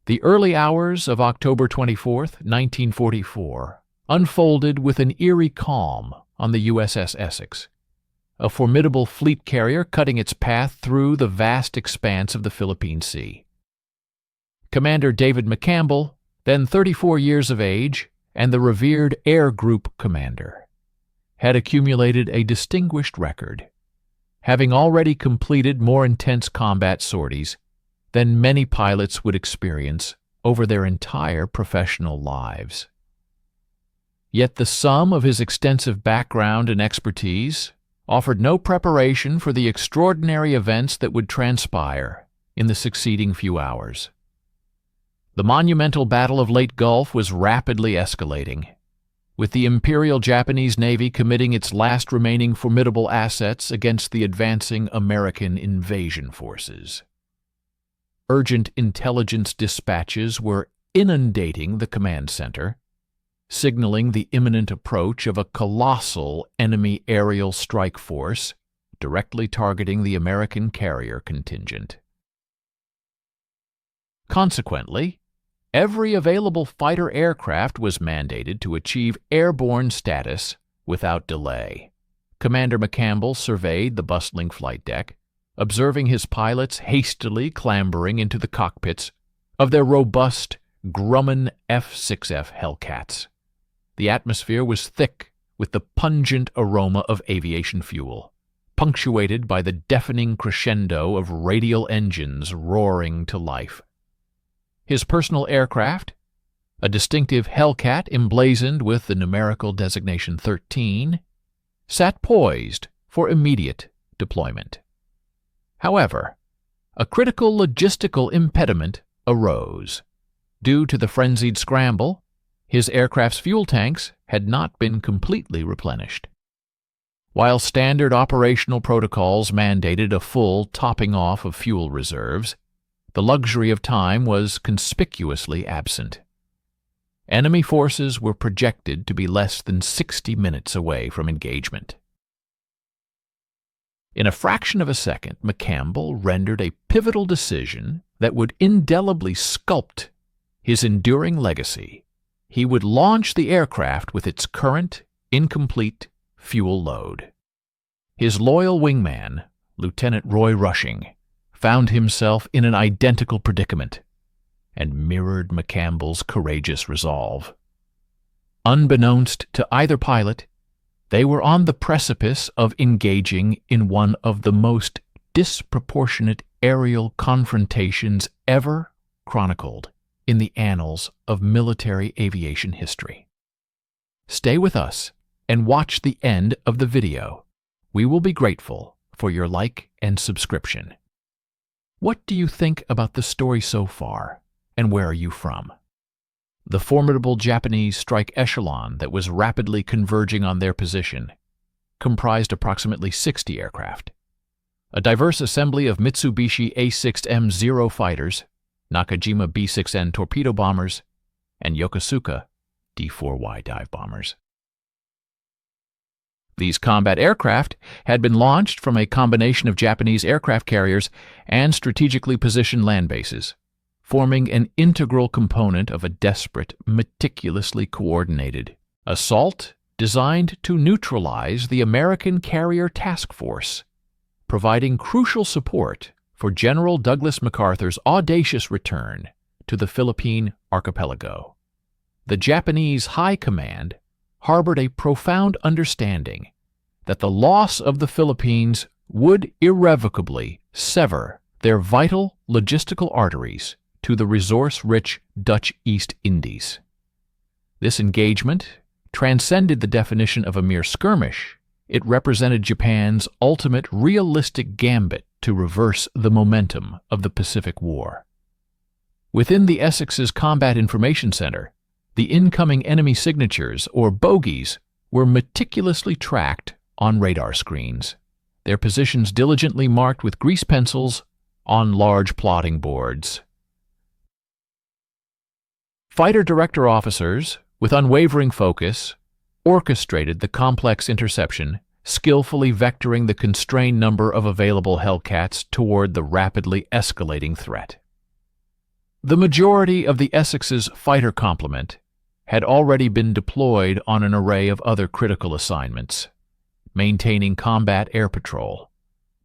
The early hours of October 24, 1944, unfolded with an eerie calm on the USS Essex, a formidable fleet carrier cutting its path through the vast expanse of the Philippine Sea. Commander David McCampbell, then 34 years of age and the revered Air Group commander, had accumulated a distinguished record, having already completed more intense combat sorties than many pilots would experience over their entire professional lives. Yet the sum of his extensive background and expertise offered no preparation for the extraordinary events that would transpire in the succeeding few hours. The monumental Battle of Leyte Gulf was rapidly escalating, with the Imperial Japanese Navy committing its last remaining formidable assets against the advancing American invasion forces. Urgent intelligence dispatches were inundating the command center, signaling the imminent approach of a colossal enemy aerial strike force directly targeting the American carrier contingent. Consequently, every available fighter aircraft was mandated to achieve airborne status without delay. Commander McCampbell surveyed the bustling flight deck, observing his pilots hastily clambering into the cockpits of their robust Grumman F-6F Hellcats. The atmosphere was thick with the pungent aroma of aviation fuel, punctuated by the deafening crescendo of radial engines roaring to life. His personal aircraft, a distinctive Hellcat emblazoned with the numerical designation 13, sat poised for immediate deployment. However, a critical logistical impediment arose. Due to the frenzied scramble, his aircraft's fuel tanks had not been completely replenished. While standard operational protocols mandated a full topping off of fuel reserves, the luxury of time was conspicuously absent. Enemy forces were projected to be less than 60 minutes away from engagement. In a fraction of a second, McCampbell rendered a pivotal decision that would indelibly sculpt his enduring legacy. He would launch the aircraft with its current, incomplete fuel load. His loyal wingman, Lieutenant Roy Rushing, found himself in an identical predicament and mirrored McCampbell's courageous resolve. Unbeknownst to either pilot, they were on the precipice of engaging in one of the most disproportionate aerial confrontations ever chronicled in the annals of military aviation history. Stay with us and watch the end of the video. We will be grateful for your like and subscription. What do you think about the story so far, and where are you from? The formidable Japanese strike echelon that was rapidly converging on their position comprised approximately 60 aircraft. A diverse assembly of Mitsubishi A6M0 fighters, Nakajima B6N torpedo bombers, and Yokosuka D4Y dive bombers. These combat aircraft had been launched from a combination of Japanese aircraft carriers and strategically positioned land bases, forming an integral component of a desperate, meticulously coordinated assault designed to neutralize the American Carrier Task Force, providing crucial support for General Douglas MacArthur's audacious return to the Philippine archipelago. The Japanese High Command harbored a profound understanding that the loss of the Philippines would irrevocably sever their vital logistical arteries to the resource-rich Dutch East Indies. This engagement transcended the definition of a mere skirmish. It represented Japan's ultimate realistic gambit to reverse the momentum of the Pacific War. Within the Essex's Combat Information Center, the incoming enemy signatures, or bogies, were meticulously tracked on radar screens, their positions diligently marked with grease pencils on large plotting boards. Fighter director officers, with unwavering focus, orchestrated the complex interception, skillfully vectoring the constrained number of available Hellcats toward the rapidly escalating threat. The majority of the Essex's fighter complement had already been deployed on an array of other critical assignments, maintaining combat air patrol,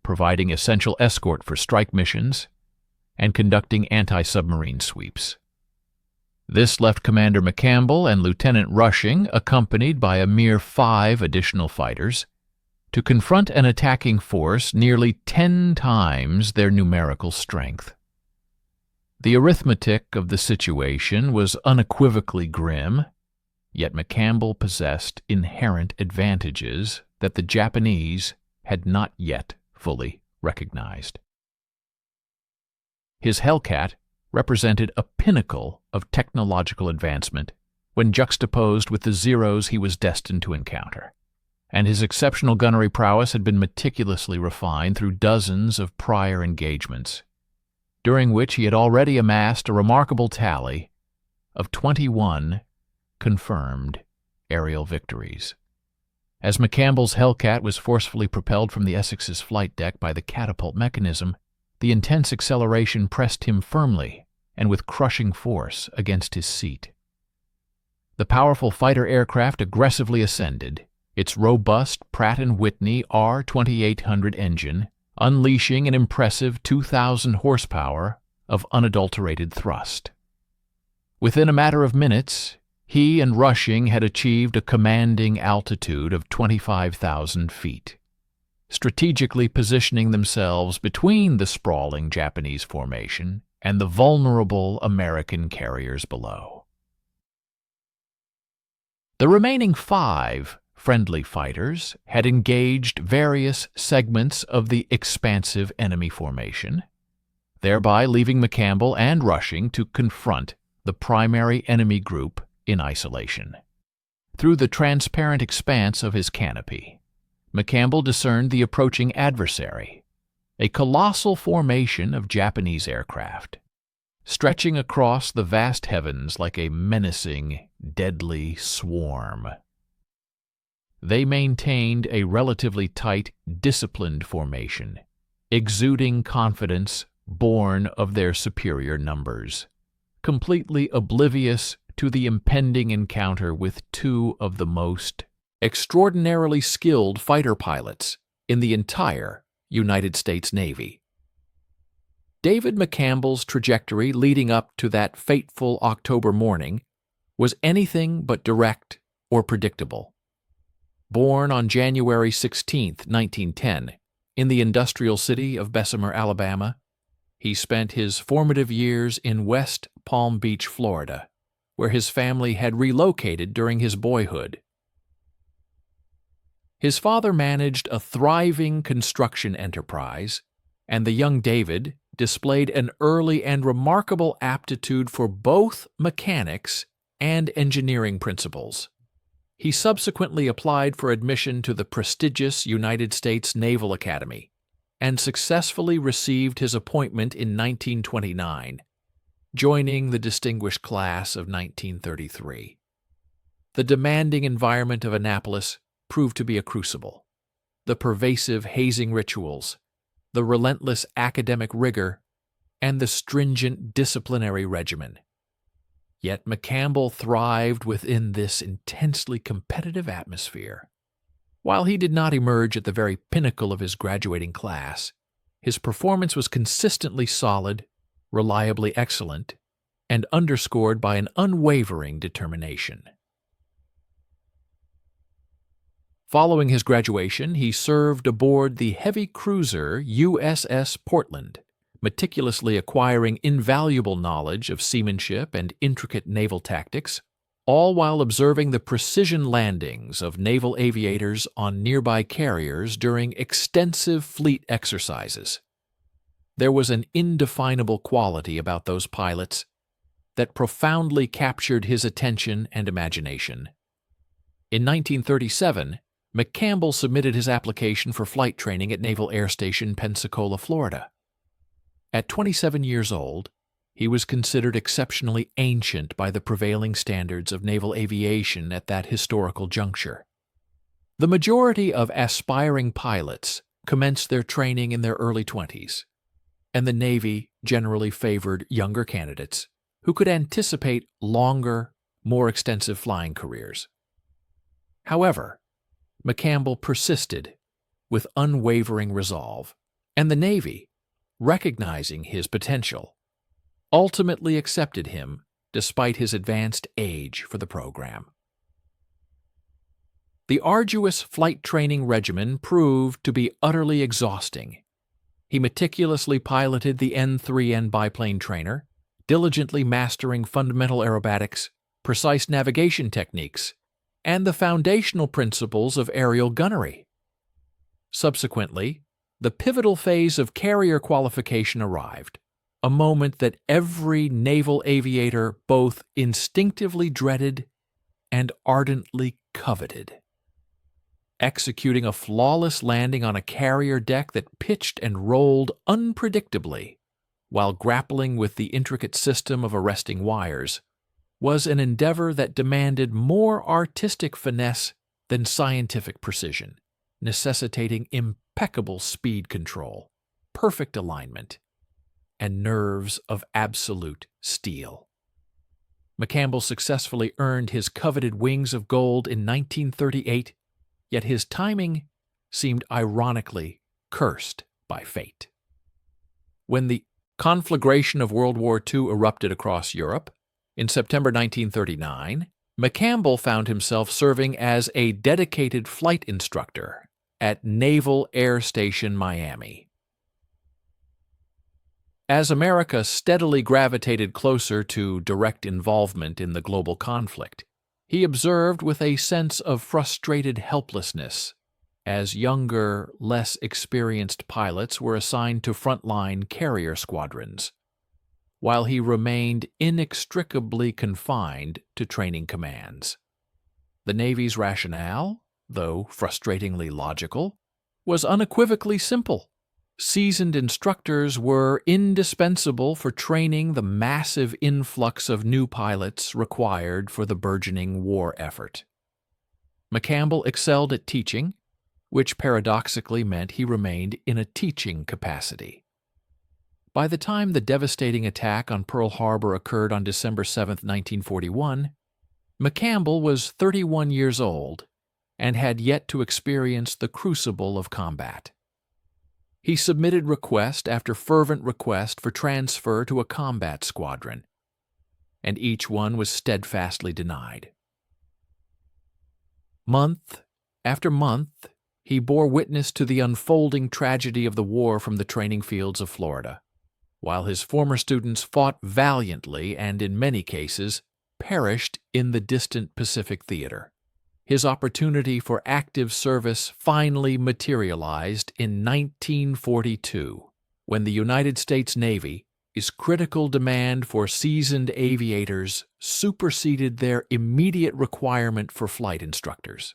providing essential escort for strike missions, and conducting anti-submarine sweeps. This left Commander McCampbell and Lieutenant Rushing, accompanied by a mere 5 additional fighters, to confront an attacking force nearly 10 times their numerical strength. The arithmetic of the situation was unequivocally grim, yet McCampbell possessed inherent advantages that the Japanese had not yet fully recognized. His Hellcat represented a pinnacle of technological advancement when juxtaposed with the Zeros he was destined to encounter, and his exceptional gunnery prowess had been meticulously refined through dozens of prior engagements, during which he had already amassed a remarkable tally of 21 confirmed aerial victories. As McCampbell's Hellcat was forcefully propelled from the Essex's flight deck by the catapult mechanism, the intense acceleration pressed him firmly and with crushing force against his seat. The powerful fighter aircraft aggressively ascended, its robust Pratt & Whitney R2800 engine unleashing an impressive 2,000 horsepower of unadulterated thrust. Within a matter of minutes, he and Rushing had achieved a commanding altitude of 25,000 feet, strategically positioning themselves between the sprawling Japanese formation and the vulnerable American carriers below. The remaining 5 friendly fighters had engaged various segments of the expansive enemy formation, thereby leaving McCampbell and Rushing to confront the primary enemy group in isolation. Through the transparent expanse of his canopy, McCampbell discerned the approaching adversary, a colossal formation of Japanese aircraft, stretching across the vast heavens like a menacing, deadly swarm. They maintained a relatively tight, disciplined formation, exuding confidence born of their superior numbers, completely oblivious to the impending encounter with 2 of the most extraordinarily skilled fighter pilots in the entire United States Navy. David McCampbell's trajectory leading up to that fateful October morning was anything but direct or predictable. Born on January 16, 1910, in the industrial city of Bessemer, Alabama, he spent his formative years in West Palm Beach, Florida, where his family had relocated during his boyhood. His father managed a thriving construction enterprise, and the young David displayed an early and remarkable aptitude for both mechanics and engineering principles. He subsequently applied for admission to the prestigious United States Naval Academy and successfully received his appointment in 1929, joining the distinguished class of 1933. The demanding environment of Annapolis proved to be a crucible. The pervasive hazing rituals, the relentless academic rigor, and the stringent disciplinary regimen. Yet McCampbell thrived within this intensely competitive atmosphere. While he did not emerge at the very pinnacle of his graduating class, his performance was consistently solid, reliably excellent, and underscored by an unwavering determination. Following his graduation, he served aboard the heavy cruiser USS Portland, meticulously acquiring invaluable knowledge of seamanship and intricate naval tactics, all while observing the precision landings of naval aviators on nearby carriers during extensive fleet exercises. There was an indefinable quality about those pilots that profoundly captured his attention and imagination. In 1937, McCampbell submitted his application for flight training at Naval Air Station Pensacola, Florida. At 27 years old, he was considered exceptionally ancient by the prevailing standards of naval aviation at that historical juncture. The majority of aspiring pilots commenced their training in their early 20s, and the Navy generally favored younger candidates who could anticipate longer, more extensive flying careers. However, McCampbell persisted with unwavering resolve, and the Navy, recognizing his potential, ultimately accepted him despite his advanced age for the program. The arduous flight training regimen proved to be utterly exhausting. He meticulously piloted the N-3N biplane trainer, diligently mastering fundamental aerobatics, precise navigation techniques, and the foundational principles of aerial gunnery. Subsequently, the pivotal phase of carrier qualification arrived, a moment that every naval aviator both instinctively dreaded and ardently coveted. Executing a flawless landing on a carrier deck that pitched and rolled unpredictably while grappling with the intricate system of arresting wires was an endeavor that demanded more artistic finesse than scientific precision, necessitating impeccable speed control, perfect alignment, and nerves of absolute steel. McCampbell successfully earned his coveted wings of gold in 1938, yet his timing seemed ironically cursed by fate. When the conflagration of World War II erupted across Europe, in September 1939, McCampbell found himself serving as a dedicated flight instructor at Naval Air Station Miami. As America steadily gravitated closer to direct involvement in the global conflict, he observed with a sense of frustrated helplessness as younger, less experienced pilots were assigned to frontline carrier squadrons, while he remained inextricably confined to training commands. The Navy's rationale, though frustratingly logical, was unequivocally simple. Seasoned instructors were indispensable for training the massive influx of new pilots required for the burgeoning war effort. McCampbell excelled at teaching, which paradoxically meant he remained in a teaching capacity. By the time the devastating attack on Pearl Harbor occurred on December 7, 1941, McCampbell was 31 years old and had yet to experience the crucible of combat. He submitted request after fervent request for transfer to a combat squadron, and each one was steadfastly denied. Month after month, he bore witness to the unfolding tragedy of the war from the training fields of Florida, while his former students fought valiantly and, in many cases, perished in the distant Pacific theater. His opportunity for active service finally materialized in 1942, when the United States Navy's critical demand for seasoned aviators superseded their immediate requirement for flight instructors.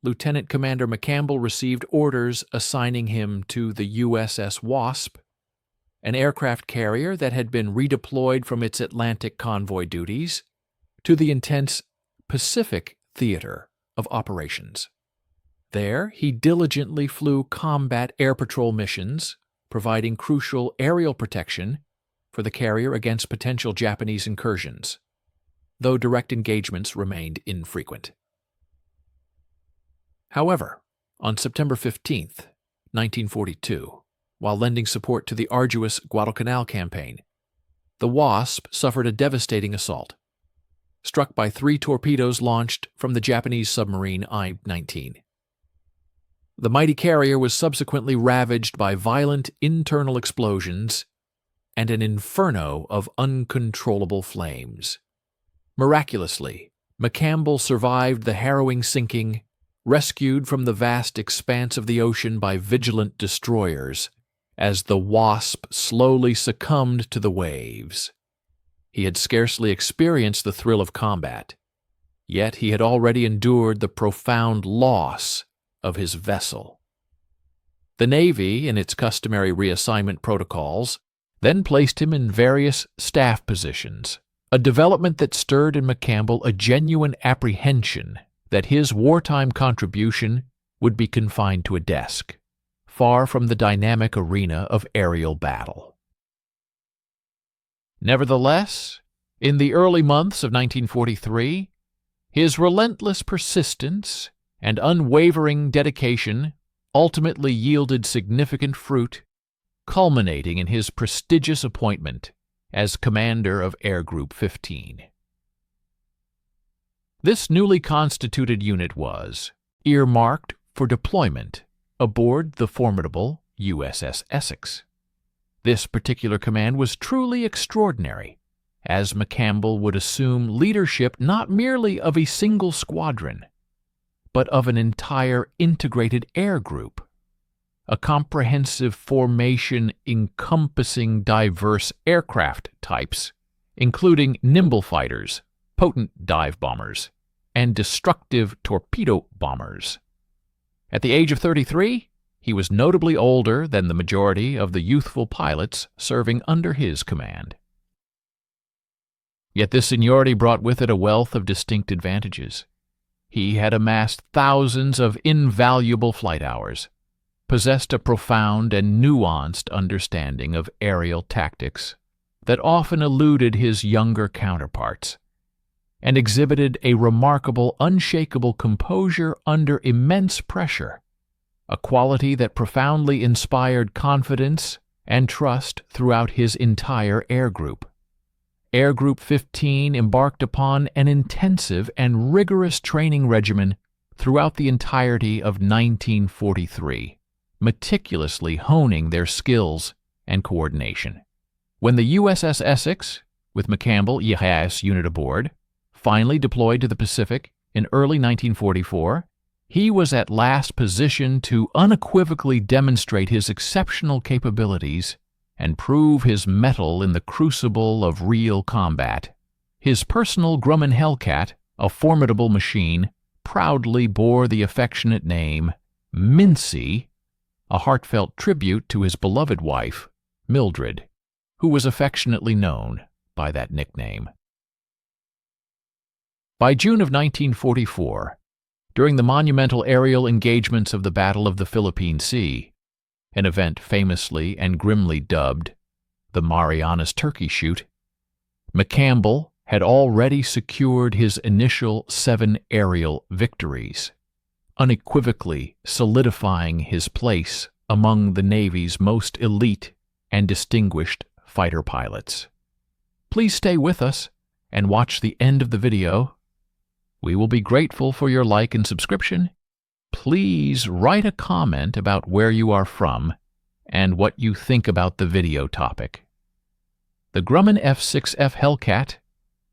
Lieutenant Commander McCampbell received orders assigning him to the USS Wasp, an aircraft carrier that had been redeployed from its Atlantic convoy duties to the intense Pacific theater of operations. There, he diligently flew combat air patrol missions, providing crucial aerial protection for the carrier against potential Japanese incursions, though direct engagements remained infrequent. However, on September 15, 1942, while lending support to the arduous Guadalcanal campaign, the Wasp suffered a devastating assault, struck by 3 torpedoes launched from the Japanese submarine I-19. The mighty carrier was subsequently ravaged by violent internal explosions and an inferno of uncontrollable flames. Miraculously, McCampbell survived the harrowing sinking, rescued from the vast expanse of the ocean by vigilant destroyers, as the Wasp slowly succumbed to the waves. He had scarcely experienced the thrill of combat, yet he had already endured the profound loss of his vessel. The Navy, in its customary reassignment protocols, then placed him in various staff positions, a development that stirred in McCampbell a genuine apprehension that his wartime contribution would be confined to a desk, far from the dynamic arena of aerial battle. Nevertheless, in the early months of 1943, his relentless persistence and unwavering dedication ultimately yielded significant fruit, culminating in his prestigious appointment as commander of Air Group 15. This newly constituted unit was earmarked for deployment aboard the formidable USS Essex. This particular command was truly extraordinary, as McCampbell would assume leadership not merely of a single squadron, but of an entire integrated air group, a comprehensive formation encompassing diverse aircraft types, including nimble fighters, potent dive bombers, and destructive torpedo bombers. At the age of 33, he was notably older than the majority of the youthful pilots serving under his command. Yet this seniority brought with it a wealth of distinct advantages. He had amassed thousands of invaluable flight hours, possessed a profound and nuanced understanding of aerial tactics that often eluded his younger counterparts, and exhibited a remarkable, unshakable composure under immense pressure, a quality that profoundly inspired confidence and trust throughout his entire air group. Air Group 15 embarked upon an intensive and rigorous training regimen throughout the entirety of 1943, meticulously honing their skills and coordination. When the USS Essex, with McCampbell EIS unit aboard, finally deployed to the Pacific in early 1944, he was at last positioned to unequivocally demonstrate his exceptional capabilities and prove his mettle in the crucible of real combat. His personal Grumman Hellcat, a formidable machine, proudly bore the affectionate name Mincy, a heartfelt tribute to his beloved wife, Mildred, who was affectionately known by that nickname. By June of 1944, during the monumental aerial engagements of the Battle of the Philippine Sea, an event famously and grimly dubbed the Marianas Turkey Shoot, McCampbell had already secured his initial 7 aerial victories, unequivocally solidifying his place among the Navy's most elite and distinguished fighter pilots. Please stay with us and watch the end of the video. We will be grateful for your like and subscription. Please write a comment about where you are from and what you think about the video topic. The Grumman F-6F Hellcat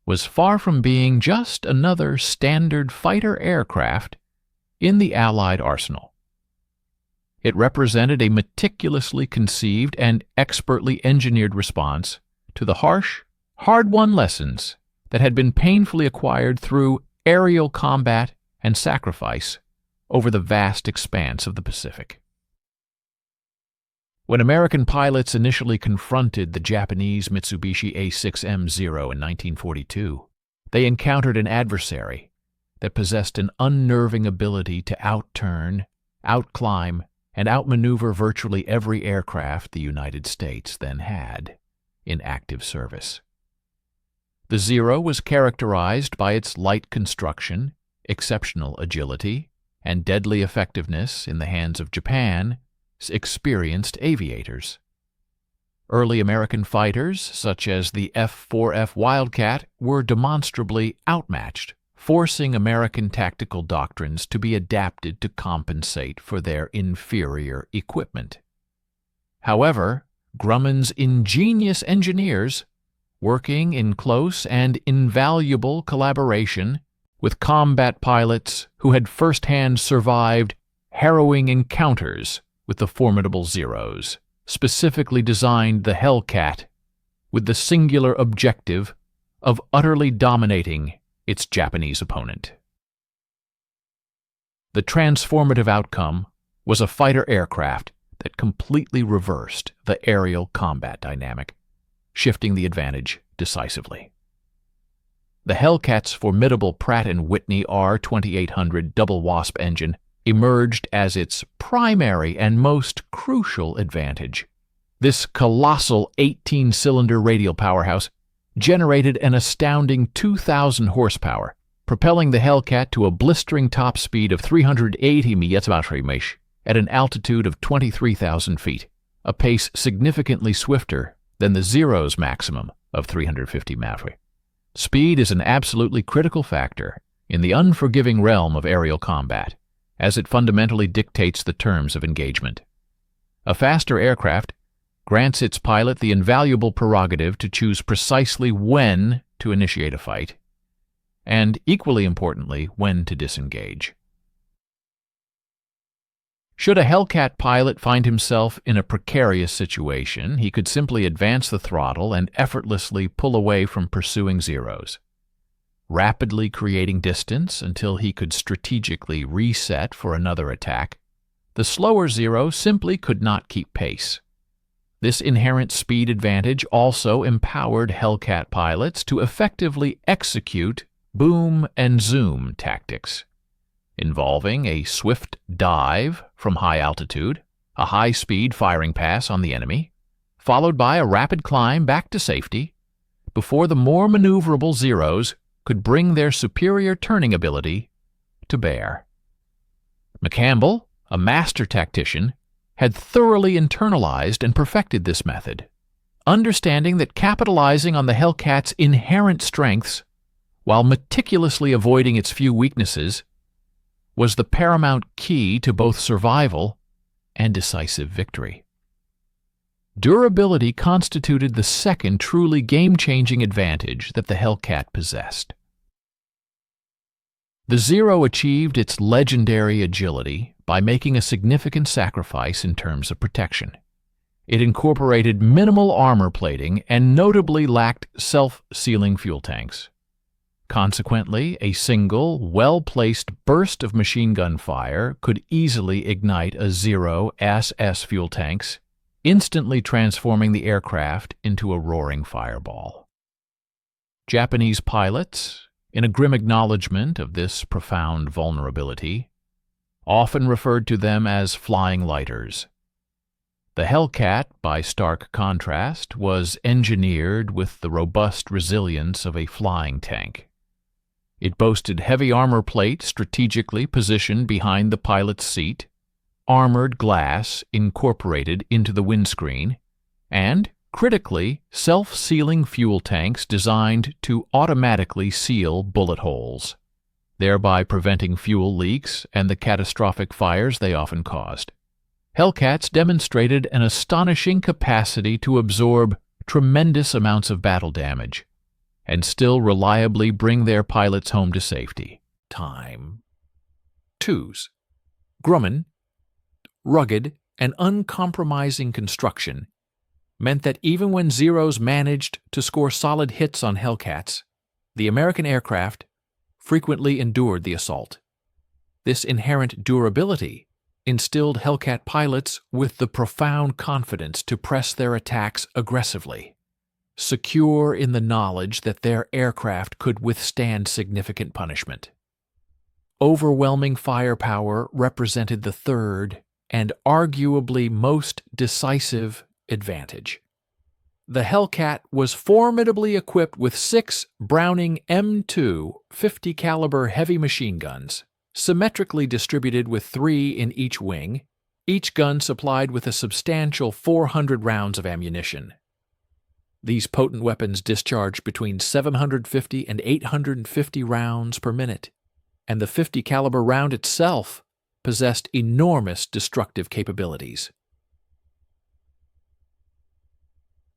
was far from being just another standard fighter aircraft in the Allied arsenal. It represented a meticulously conceived and expertly engineered response to the harsh, hard-won lessons that had been painfully acquired through aerial combat and sacrifice over the vast expanse of the Pacific. When American pilots initially confronted the Japanese Mitsubishi A6M0 in 1942, they encountered an adversary that possessed an unnerving ability to outturn, outclimb, and outmaneuver virtually every aircraft the United States then had in active service. The Zero was characterized by its light construction, exceptional agility, and deadly effectiveness in the hands of Japan's experienced aviators. Early American fighters, such as the F-4F Wildcat, were demonstrably outmatched, forcing American tactical doctrines to be adapted to compensate for their inferior equipment. However, Grumman's ingenious engineers, working in close and invaluable collaboration with combat pilots who had firsthand survived harrowing encounters with the formidable Zeros, specifically designed the Hellcat with the singular objective of utterly dominating its Japanese opponent. The transformative outcome was a fighter aircraft that completely reversed the aerial combat dynamic, shifting the advantage decisively. The Hellcat's formidable Pratt & Whitney R2800 double Wasp engine emerged as its primary and most crucial advantage. This colossal 18-cylinder radial powerhouse generated an astounding 2,000 horsepower, propelling the Hellcat to a blistering top speed of 380 mph at an altitude of 23,000 feet, a pace significantly swifter than the Zero's maximum of 350 mph. Speed is an absolutely critical factor in the unforgiving realm of aerial combat, as it fundamentally dictates the terms of engagement. A faster aircraft grants its pilot the invaluable prerogative to choose precisely when to initiate a fight, and equally importantly, when to disengage. Should a Hellcat pilot find himself in a precarious situation, he could simply advance the throttle and effortlessly pull away from pursuing Zeros, rapidly creating distance until he could strategically reset for another attack. The slower Zero simply could not keep pace. This inherent speed advantage also empowered Hellcat pilots to effectively execute boom and zoom tactics, involving a swift dive from high altitude, a high-speed firing pass on the enemy, followed by a rapid climb back to safety, before the more maneuverable Zeros could bring their superior turning ability to bear. McCampbell, a master tactician, had thoroughly internalized and perfected this method, understanding that capitalizing on the Hellcat's inherent strengths while meticulously avoiding its few weaknesses was the paramount key to both survival and decisive victory. Durability constituted the second truly game-changing advantage that the Hellcat possessed. The Zero achieved its legendary agility by making a significant sacrifice in terms of protection. It incorporated minimal armor plating and notably lacked self-sealing fuel tanks. Consequently, a single, well-placed burst of machine gun fire could easily ignite a Zero SS fuel tanks, instantly transforming the aircraft into a roaring fireball. Japanese pilots, in a grim acknowledgement of this profound vulnerability, often referred to them as flying lighters. The Hellcat, by stark contrast, was engineered with the robust resilience of a flying tank. It boasted heavy armor plate strategically positioned behind the pilot's seat, armored glass incorporated into the windscreen, and, critically, self-sealing fuel tanks designed to automatically seal bullet holes, thereby preventing fuel leaks and the catastrophic fires they often caused. Hellcats demonstrated an astonishing capacity to absorb tremendous amounts of battle damage and still reliably bring their pilots home to safety. Time. 2's. Grumman, rugged and uncompromising construction meant that even when Zeros managed to score solid hits on Hellcats, the American aircraft frequently endured the assault. This inherent durability instilled Hellcat pilots with the profound confidence to press their attacks aggressively, secure in the knowledge that their aircraft could withstand significant punishment. Overwhelming firepower represented the third and arguably most decisive advantage. The Hellcat was formidably equipped with 6 Browning M2 50 caliber heavy machine guns, symmetrically distributed with 3 in each wing, each gun supplied with a substantial 400 rounds of ammunition. These potent weapons discharged between 750 and 850 rounds per minute, and the 50 caliber round itself possessed enormous destructive capabilities.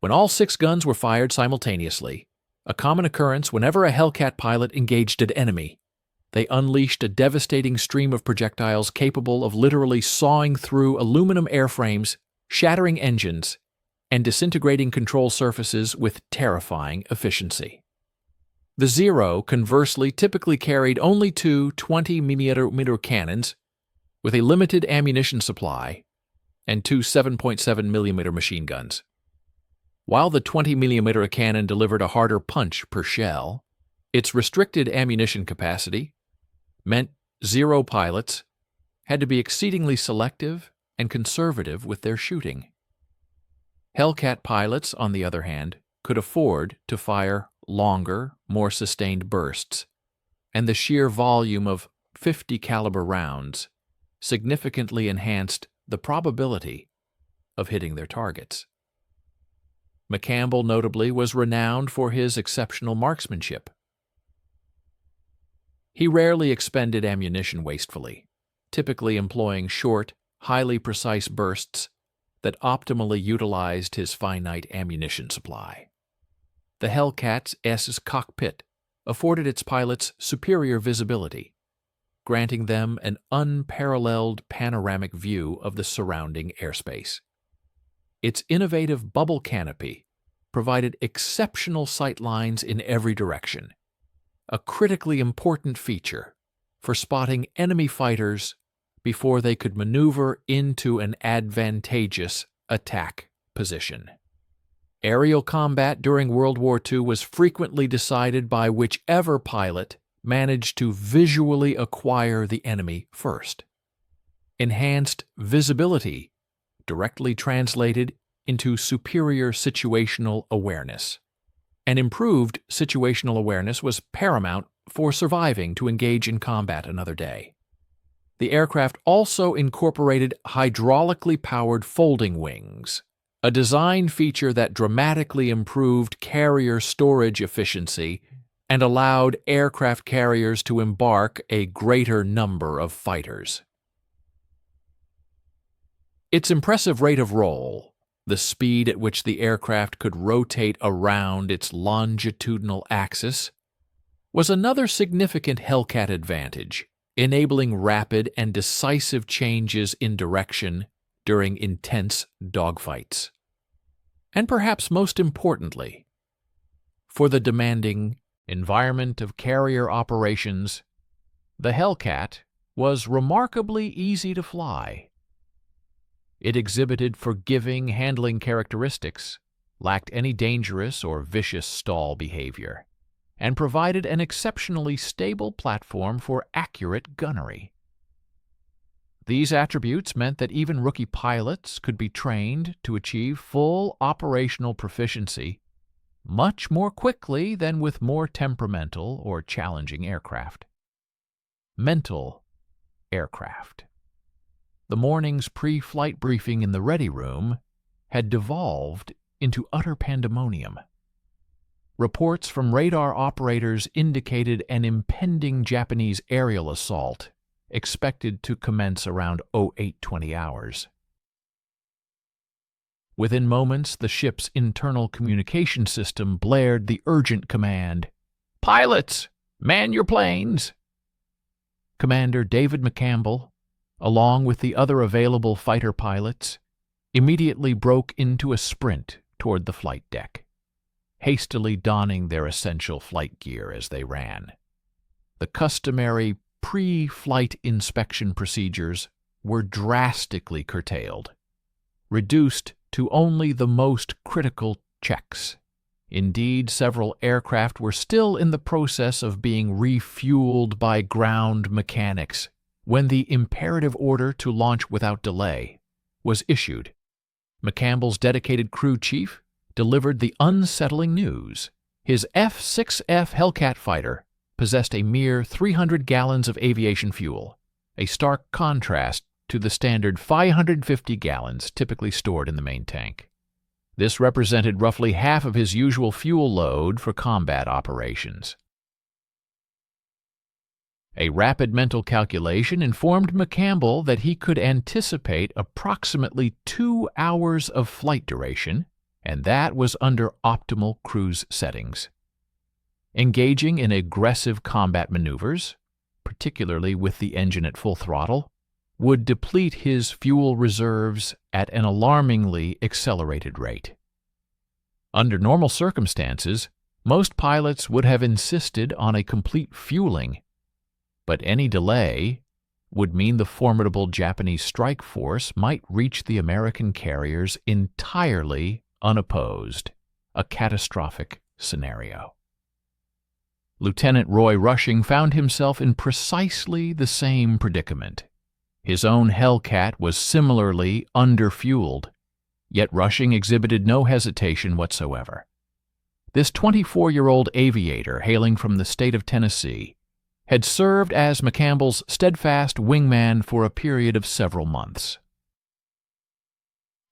When all 6 guns were fired simultaneously, a common occurrence whenever a Hellcat pilot engaged an enemy, they unleashed a devastating stream of projectiles capable of literally sawing through aluminum airframes, shattering engines, and disintegrating control surfaces with terrifying efficiency. The Zero, conversely, typically carried only 2 20mm cannons with a limited ammunition supply and 2 7.7mm machine guns. While the 20mm cannon delivered a harder punch per shell, its restricted ammunition capacity meant Zero pilots had to be exceedingly selective and conservative with their shooting. Hellcat pilots, on the other hand, could afford to fire longer, more sustained bursts, and the sheer volume of 50 caliber rounds significantly enhanced the probability of hitting their targets. McCampbell, notably, was renowned for his exceptional marksmanship. He rarely expended ammunition wastefully, typically employing short, highly precise bursts that optimally utilized his finite ammunition supply. The Hellcat's cockpit afforded its pilots superior visibility, granting them an unparalleled panoramic view of the surrounding airspace. Its innovative bubble canopy provided exceptional sight lines in every direction, a critically important feature for spotting enemy fighters before they could maneuver into an advantageous attack position. Aerial combat during World War II was frequently decided by whichever pilot managed to visually acquire the enemy first. Enhanced visibility directly translated into superior situational awareness. And improved situational awareness was paramount for surviving to engage in combat another day. The aircraft also incorporated hydraulically powered folding wings, a design feature that dramatically improved carrier storage efficiency and allowed aircraft carriers to embark a greater number of fighters. Its impressive rate of roll, the speed at which the aircraft could rotate around its longitudinal axis, was another significant Hellcat advantage, enabling rapid and decisive changes in direction during intense dogfights. And perhaps most importantly, for the demanding environment of carrier operations, the Hellcat was remarkably easy to fly. It exhibited forgiving handling characteristics, lacked any dangerous or vicious stall behavior, and provided an exceptionally stable platform for accurate gunnery. These attributes meant that even rookie pilots could be trained to achieve full operational proficiency much more quickly than with more temperamental or challenging aircraft. Mental aircraft. The morning's pre-flight briefing in the ready room had devolved into utter pandemonium. Reports from radar operators indicated an impending Japanese aerial assault expected to commence around 0820 hours. Within moments, the ship's internal communication system blared the urgent command, "Pilots, man your planes!" Commander David McCampbell, along with the other available fighter pilots, immediately broke into a sprint toward the flight deck, hastily donning their essential flight gear as they ran. The customary pre-flight inspection procedures were drastically curtailed, reduced to only the most critical checks. Indeed, several aircraft were still in the process of being refueled by ground mechanics when the imperative order to launch without delay was issued. McCampbell's dedicated crew chief delivered the unsettling news. His F-6F Hellcat fighter possessed a mere 300 gallons of aviation fuel, a stark contrast to the standard 550 gallons typically stored in the main tank. This represented roughly half of his usual fuel load for combat operations. A rapid mental calculation informed McCampbell that he could anticipate approximately 2 hours of flight duration, and that was under optimal cruise settings. Engaging in aggressive combat maneuvers, particularly with the engine at full throttle, would deplete his fuel reserves at an alarmingly accelerated rate. Under normal circumstances, most pilots would have insisted on a complete fueling, but any delay would mean the formidable Japanese strike force might reach the American carriers entirely unopposed, a catastrophic scenario. Lieutenant Roy Rushing found himself in precisely the same predicament. His own Hellcat was similarly underfueled, yet Rushing exhibited no hesitation whatsoever. This 24-year-old aviator hailing from the state of Tennessee had served as McCampbell's steadfast wingman for a period of several months.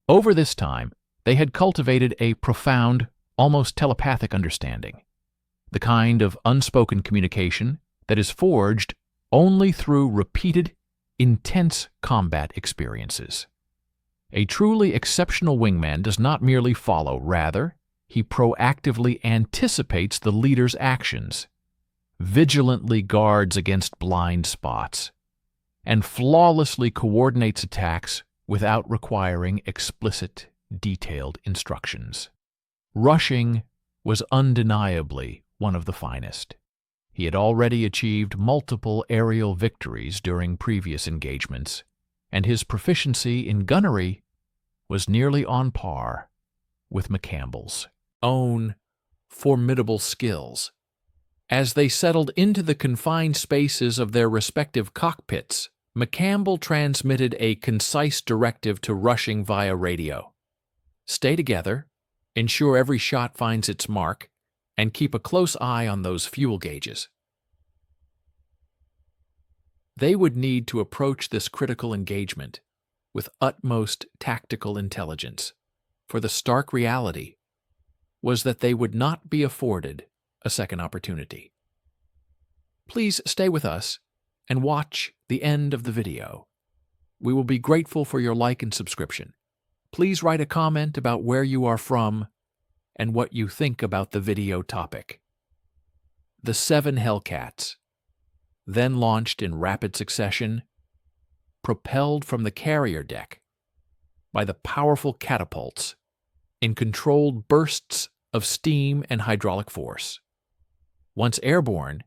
Over this time, they had cultivated a profound, almost telepathic understanding, the kind of unspoken communication that is forged only through repeated, intense combat experiences. A truly exceptional wingman does not merely follow, rather, he proactively anticipates the leader's actions, vigilantly guards against blind spots, and flawlessly coordinates attacks without requiring explicit, detailed instructions. Rushing was undeniably one of the finest. He had already achieved multiple aerial victories during previous engagements, and his proficiency in gunnery was nearly on par with McCampbell's own formidable skills. As they settled into the confined spaces of their respective cockpits, McCampbell transmitted a concise directive to Rushing via radio. Stay together, ensure every shot finds its mark, and keep a close eye on those fuel gauges. They would need to approach this critical engagement with utmost tactical intelligence, for the stark reality was that they would not be afforded a second opportunity. Please stay with us and watch the end of the video. We will be grateful for your like and subscription. Please write a comment about where you are from and what you think about the video topic. The 7 Hellcats, then launched in rapid succession, propelled from the carrier deck by the powerful catapults in controlled bursts of steam and hydraulic force. Once airborne,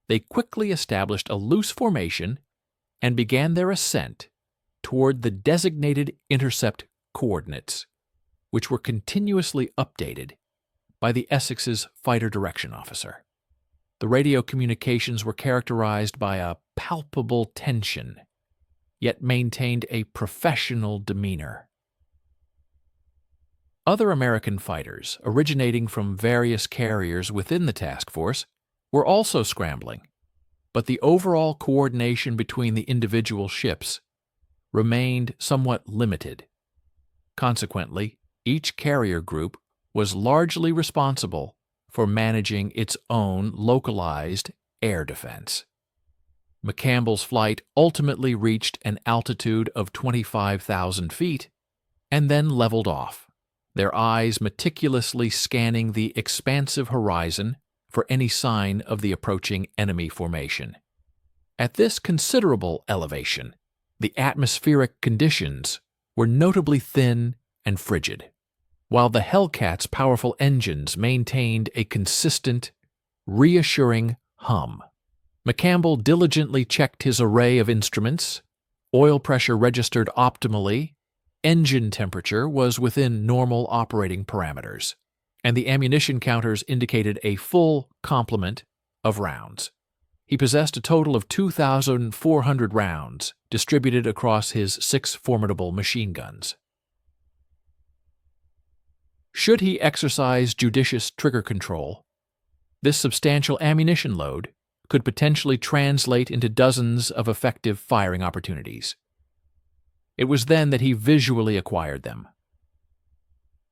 they quickly established a loose formation and began their ascent toward the designated intercept coordinates, which were continuously updated by the Essex's fighter direction officer. The radio communications were characterized by a palpable tension, yet maintained a professional demeanor. Other American fighters, originating from various carriers within the task force, were also scrambling, but the overall coordination between the individual ships remained somewhat limited. Consequently, each carrier group was largely responsible for managing its own localized air defense. McCampbell's flight ultimately reached an altitude of 25,000 feet and then leveled off, their eyes meticulously scanning the expansive horizon for any sign of the approaching enemy formation. At this considerable elevation, the atmospheric conditions were notably thin and frigid, while the Hellcat's powerful engines maintained a consistent, reassuring hum. McCampbell diligently checked his array of instruments. Oil pressure registered optimally, engine temperature was within normal operating parameters, and the ammunition counters indicated a full complement of rounds. He possessed a total of 2,400 rounds distributed across his 6 formidable machine guns. Should he exercise judicious trigger control, this substantial ammunition load could potentially translate into dozens of effective firing opportunities. It was then that he visually acquired them.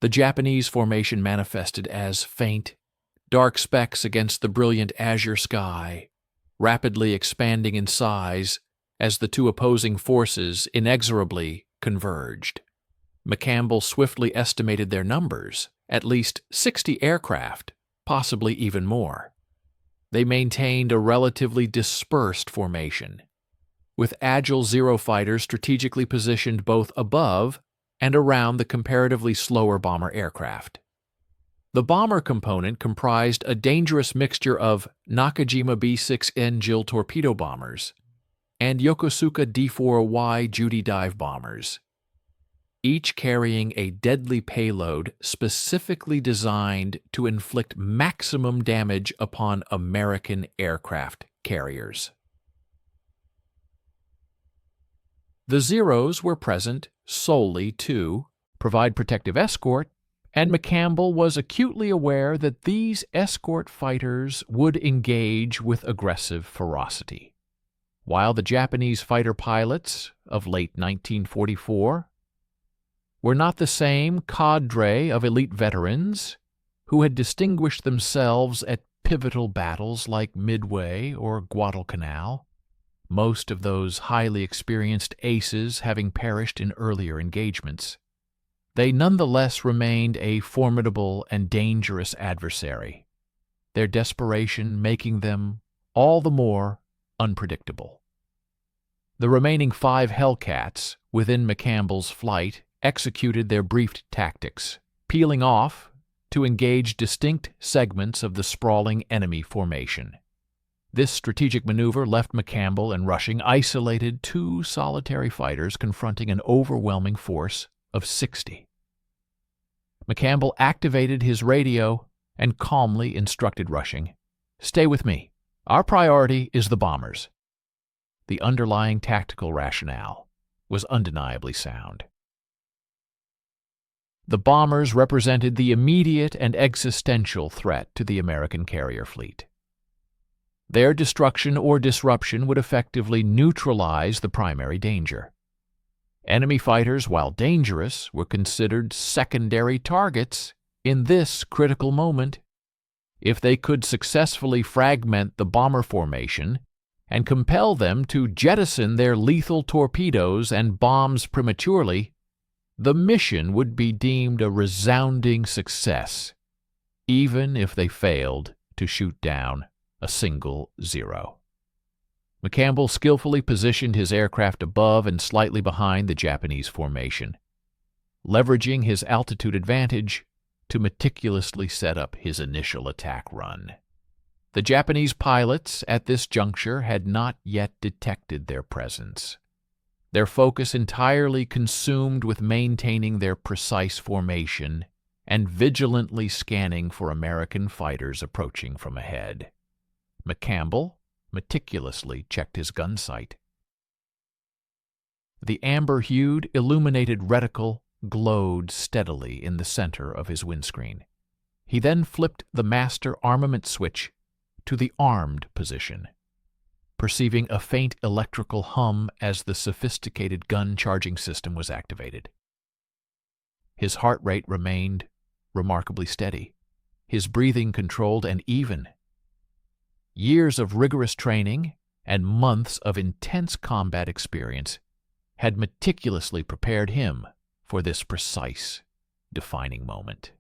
The Japanese formation manifested as faint, dark specks against the brilliant azure sky, rapidly expanding in size as the two opposing forces inexorably converged. McCampbell swiftly estimated their numbers, at least 60 aircraft, possibly even more. They maintained a relatively dispersed formation, with agile Zero fighters strategically positioned both above and around the comparatively slower bomber aircraft. The bomber component comprised a dangerous mixture of Nakajima B-6N Jill torpedo bombers and Yokosuka D-4Y Judy dive bombers, each carrying a deadly payload specifically designed to inflict maximum damage upon American aircraft carriers. The Zeros were present solely to provide protective escort and McCampbell was acutely aware that these escort fighters would engage with aggressive ferocity. While the Japanese fighter pilots of late 1944 were not the same cadre of elite veterans who had distinguished themselves at pivotal battles like Midway or Guadalcanal, most of those highly experienced aces having perished in earlier engagements, they nonetheless remained a formidable and dangerous adversary, their desperation making them all the more unpredictable. The remaining 5 Hellcats within McCampbell's flight executed their briefed tactics, peeling off to engage distinct segments of the sprawling enemy formation. This strategic maneuver left McCampbell and Rushing isolated 2 solitary fighters confronting an overwhelming force of 60. McCampbell activated his radio and calmly instructed Rushing, "Stay with me. Our priority is the bombers." The underlying tactical rationale was undeniably sound. The bombers represented the immediate and existential threat to the American carrier fleet. Their destruction or disruption would effectively neutralize the primary danger. Enemy fighters, while dangerous, were considered secondary targets in this critical moment. If they could successfully fragment the bomber formation and compel them to jettison their lethal torpedoes and bombs prematurely, the mission would be deemed a resounding success, even if they failed to shoot down a single zero. McCampbell skillfully positioned his aircraft above and slightly behind the Japanese formation, leveraging his altitude advantage to meticulously set up his initial attack run. The Japanese pilots at this juncture had not yet detected their presence, their focus entirely consumed with maintaining their precise formation and vigilantly scanning for American fighters approaching from ahead. McCampbell meticulously checked his gun sight. The amber-hued, illuminated reticle glowed steadily in the center of his windscreen. He then flipped the master armament switch to the armed position, perceiving a faint electrical hum as the sophisticated gun charging system was activated. His heart rate remained remarkably steady, his breathing controlled and even. Years of rigorous training and months of intense combat experience had meticulously prepared him for this precise, defining moment.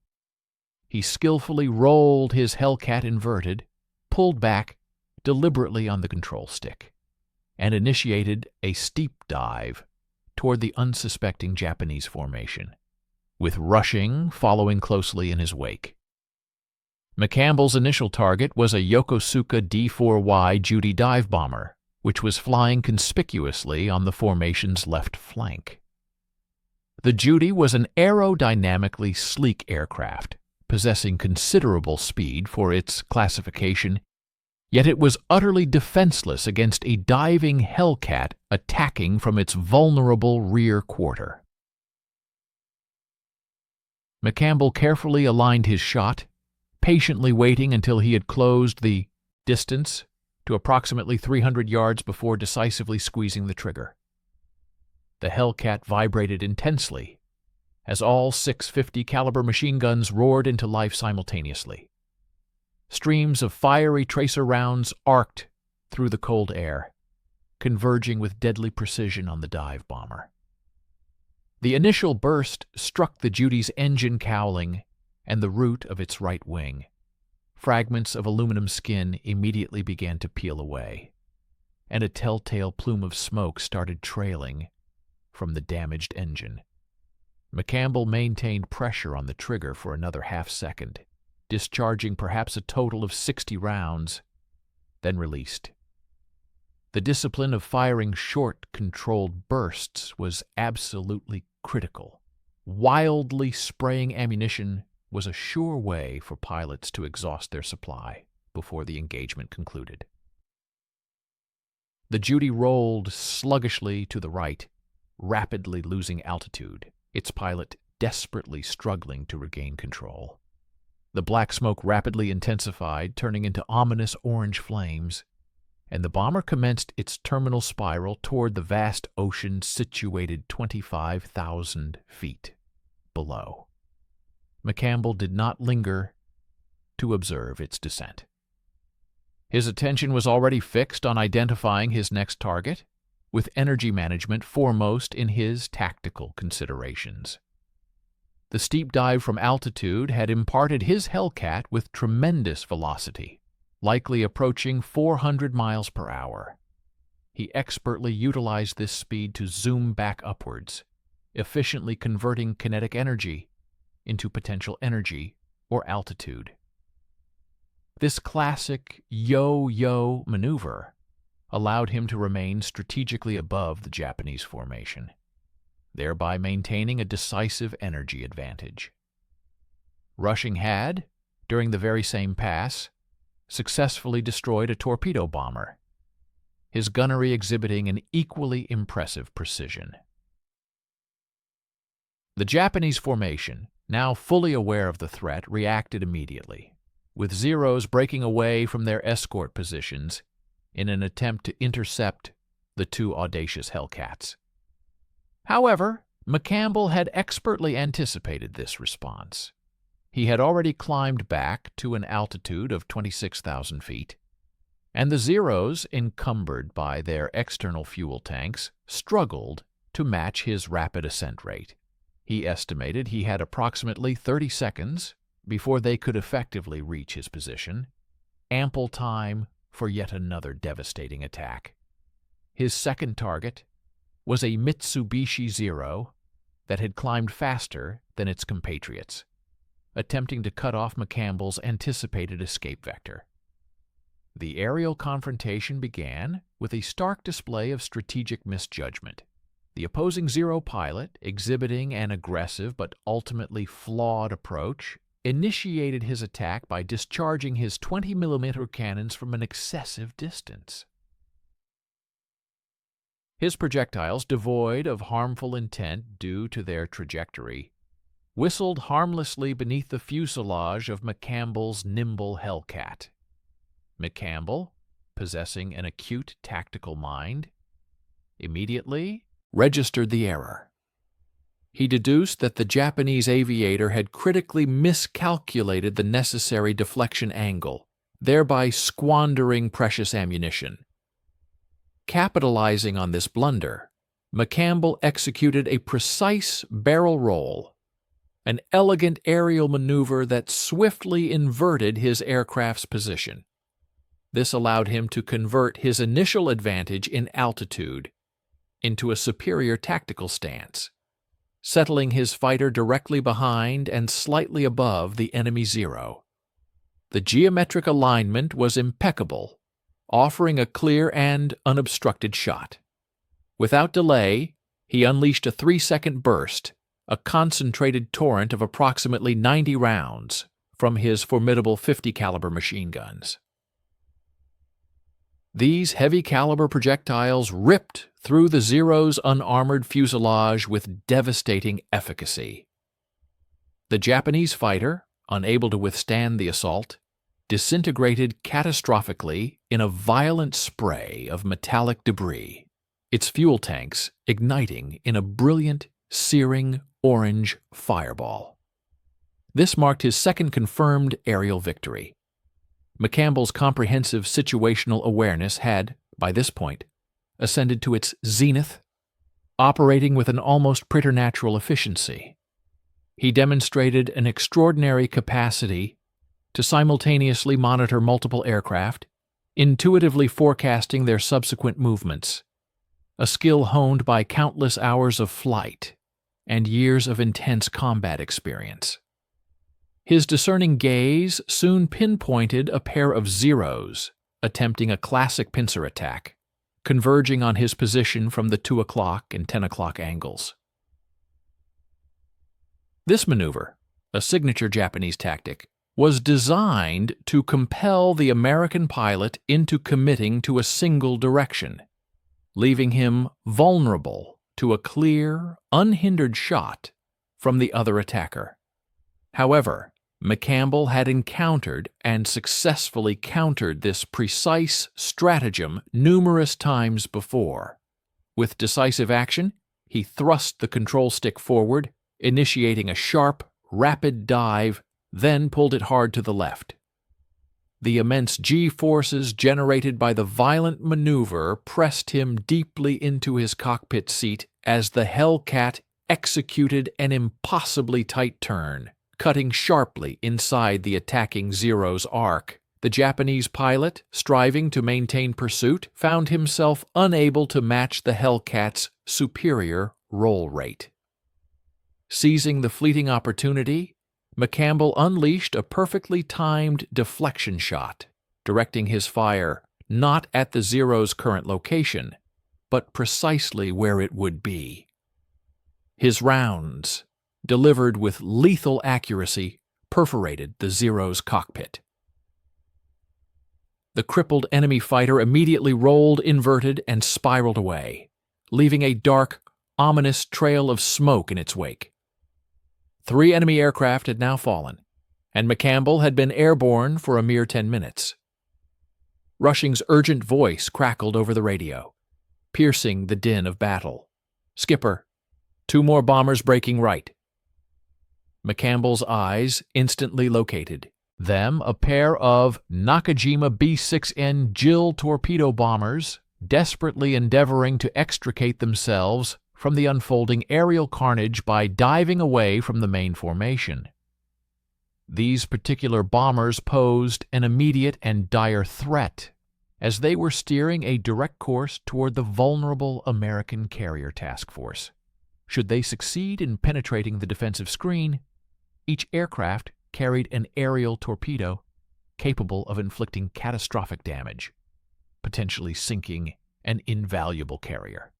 He skillfully rolled his Hellcat inverted, pulled back deliberately on the control stick, and initiated a steep dive toward the unsuspecting Japanese formation, with Rushing following closely in his wake. McCampbell's initial target was a Yokosuka D-4Y Judy dive bomber, which was flying conspicuously on the formation's left flank. The Judy was an aerodynamically sleek aircraft, possessing considerable speed for its classification, yet it was utterly defenseless against a diving Hellcat attacking from its vulnerable rear quarter. McCampbell carefully aligned his shot, patiently waiting until he had closed the distance to approximately 300 yards before decisively squeezing the trigger. The Hellcat vibrated intensely as all 650 caliber machine guns roared into life simultaneously. Streams of fiery tracer rounds arced through the cold air, converging with deadly precision on the dive bomber. The initial burst struck the Judy's engine cowling and the root of its right wing. Fragments of aluminum skin immediately began to peel away, and a telltale plume of smoke started trailing from the damaged engine. McCampbell maintained pressure on the trigger for another half-second, discharging perhaps a total of 60 rounds, then released. The discipline of firing short, controlled bursts was absolutely critical. Wildly spraying ammunition was a sure way for pilots to exhaust their supply before the engagement concluded. The Judy rolled sluggishly to the right, rapidly losing altitude, its pilot desperately struggling to regain control. The black smoke rapidly intensified, turning into ominous orange flames, and the bomber commenced its terminal spiral toward the vast ocean situated 25,000 feet below. McCampbell did not linger to observe its descent. His attention was already fixed on identifying his next target, with energy management foremost in his tactical considerations. The steep dive from altitude had imparted his Hellcat with tremendous velocity, likely approaching 400 miles per hour. He expertly utilized this speed to zoom back upwards, efficiently converting kinetic energy into potential energy or altitude. This classic yo-yo maneuver allowed him to remain strategically above the Japanese formation, thereby maintaining a decisive energy advantage. Rushing had, during the very same pass, successfully destroyed a torpedo bomber, his gunnery exhibiting an equally impressive precision. The Japanese formation, now fully aware of the threat, reacted immediately, with Zeros breaking away from their escort positions in an attempt to intercept the two audacious Hellcats. However, McCampbell had expertly anticipated this response. He had already climbed back to an altitude of 26,000 feet, and the Zeros, encumbered by their external fuel tanks, struggled to match his rapid ascent rate. He estimated he had approximately 30 seconds before they could effectively reach his position, ample time for yet another devastating attack. His second target was a Mitsubishi Zero that had climbed faster than its compatriots, attempting to cut off McCampbell's anticipated escape vector. The aerial confrontation began with a stark display of strategic misjudgment. The opposing Zero pilot, exhibiting an aggressive but ultimately flawed approach, initiated his attack by discharging his 20mm cannons from an excessive distance. His projectiles, devoid of harmful intent due to their trajectory, whistled harmlessly beneath the fuselage of McCampbell's nimble Hellcat. McCampbell, possessing an acute tactical mind, immediately registered the error. He deduced that the Japanese aviator had critically miscalculated the necessary deflection angle, thereby squandering precious ammunition. Capitalizing on this blunder, McCampbell executed a precise barrel roll, an elegant aerial maneuver that swiftly inverted his aircraft's position. This allowed him to convert his initial advantage in altitude into a superior tactical stance, settling his fighter directly behind and slightly above the enemy Zero. The geometric alignment was impeccable, offering a clear and unobstructed shot. Without delay, he unleashed a 3-second burst, a concentrated torrent of approximately 90 rounds from his formidable 50-caliber machine guns. These heavy-caliber projectiles ripped through the Zero's unarmored fuselage with devastating efficacy. The Japanese fighter, unable to withstand the assault, disintegrated catastrophically in a violent spray of metallic debris, its fuel tanks igniting in a brilliant, searing orange fireball. This marked his second confirmed aerial victory. McCampbell's comprehensive situational awareness had, by this point, ascended to its zenith, operating with an almost preternatural efficiency. He demonstrated an extraordinary capacity to simultaneously monitor multiple aircraft, intuitively forecasting their subsequent movements, a skill honed by countless hours of flight and years of intense combat experience. His discerning gaze soon pinpointed a pair of Zeros attempting a classic pincer attack, converging on his position from the 2 o'clock and 10 o'clock angles. This maneuver, a signature Japanese tactic, was designed to compel the American pilot into committing to a single direction, leaving him vulnerable to a clear, unhindered shot from the other attacker. However, McCampbell had encountered and successfully countered this precise stratagem numerous times before. With decisive action, he thrust the control stick forward, initiating a sharp, rapid dive, then pulled it hard to the left. The immense G-forces generated by the violent maneuver pressed him deeply into his cockpit seat as the Hellcat executed an impossibly tight turn, cutting sharply inside the attacking Zero's arc. The Japanese pilot, striving to maintain pursuit, found himself unable to match the Hellcat's superior roll rate. Seizing the fleeting opportunity, McCampbell unleashed a perfectly timed deflection shot, directing his fire not at the Zero's current location, but precisely where it would be. His rounds, delivered with lethal accuracy, perforated the Zero's cockpit. The crippled enemy fighter immediately rolled inverted and spiraled away, leaving a dark, ominous trail of smoke in its wake. 3 enemy aircraft had now fallen, and McCampbell had been airborne for a mere 10 minutes. Rushing's urgent voice crackled over the radio, piercing the din of battle. "Skipper, 2 more bombers breaking right." McCampbell's eyes instantly located them a pair of Nakajima B-6N Jill torpedo bombers, desperately endeavoring to extricate themselves from the unfolding aerial carnage by diving away from the main formation. These particular bombers posed an immediate and dire threat, as they were steering a direct course toward the vulnerable American carrier task force. Should they succeed in penetrating the defensive screen, each aircraft carried an aerial torpedo capable of inflicting catastrophic damage, potentially sinking an invaluable carrier.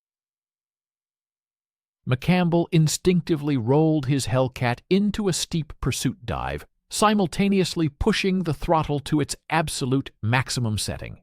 McCampbell instinctively rolled his Hellcat into a steep pursuit dive, simultaneously pushing the throttle to its absolute maximum setting.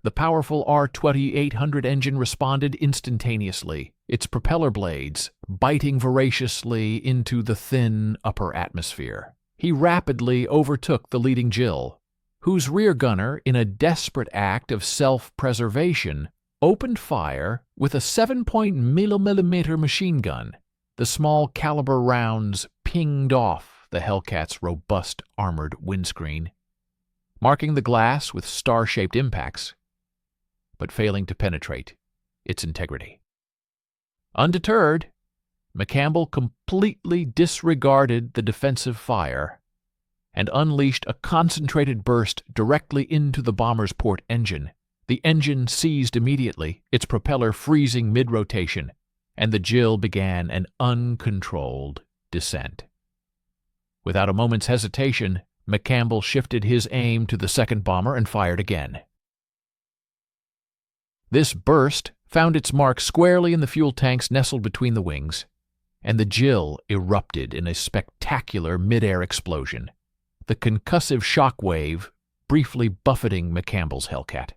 The powerful R-2800 engine responded instantaneously, its propeller blades biting voraciously into the thin upper atmosphere. He rapidly overtook the leading Jill, whose rear gunner, in a desperate act of self-preservation, opened fire with a 7.0mm machine gun. The small caliber rounds pinged off the Hellcat's robust armored windscreen, marking the glass with star-shaped impacts, but failing to penetrate its integrity. Undeterred, McCampbell completely disregarded the defensive fire and unleashed a concentrated burst directly into the bomber's port engine. The engine seized immediately, its propeller freezing mid-rotation, and the Jill began an uncontrolled descent. Without a moment's hesitation, McCampbell shifted his aim to the second bomber and fired again. This burst found its mark squarely in the fuel tanks nestled between the wings, and the Jill erupted in a spectacular mid-air explosion, the concussive shock wave briefly buffeting McCampbell's Hellcat.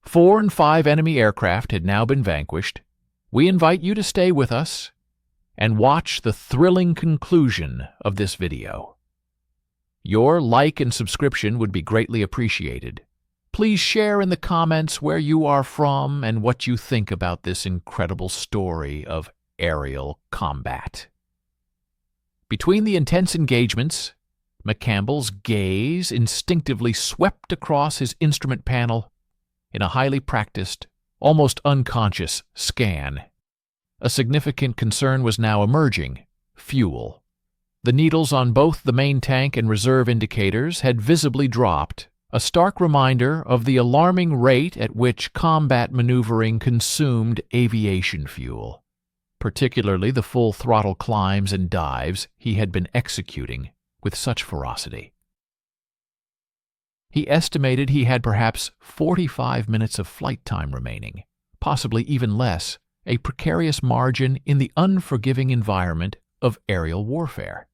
4 and 5 enemy aircraft had now been vanquished. We invite you to stay with us and watch the thrilling conclusion of this video. Your like and subscription would be greatly appreciated. Please share in the comments where you are from and what you think about this incredible story of aerial combat. Between the intense engagements, McCampbell's gaze instinctively swept across his instrument panel in a highly practiced, almost unconscious scan. A significant concern was now emerging: fuel. The needles on both the main tank and reserve indicators had visibly dropped, a stark reminder of the alarming rate at which combat maneuvering consumed aviation fuel, particularly the full-throttle climbs and dives he had been executing with such ferocity. He estimated he had perhaps 45 minutes of flight time remaining, possibly even less, a precarious margin in the unforgiving environment of aerial warfare.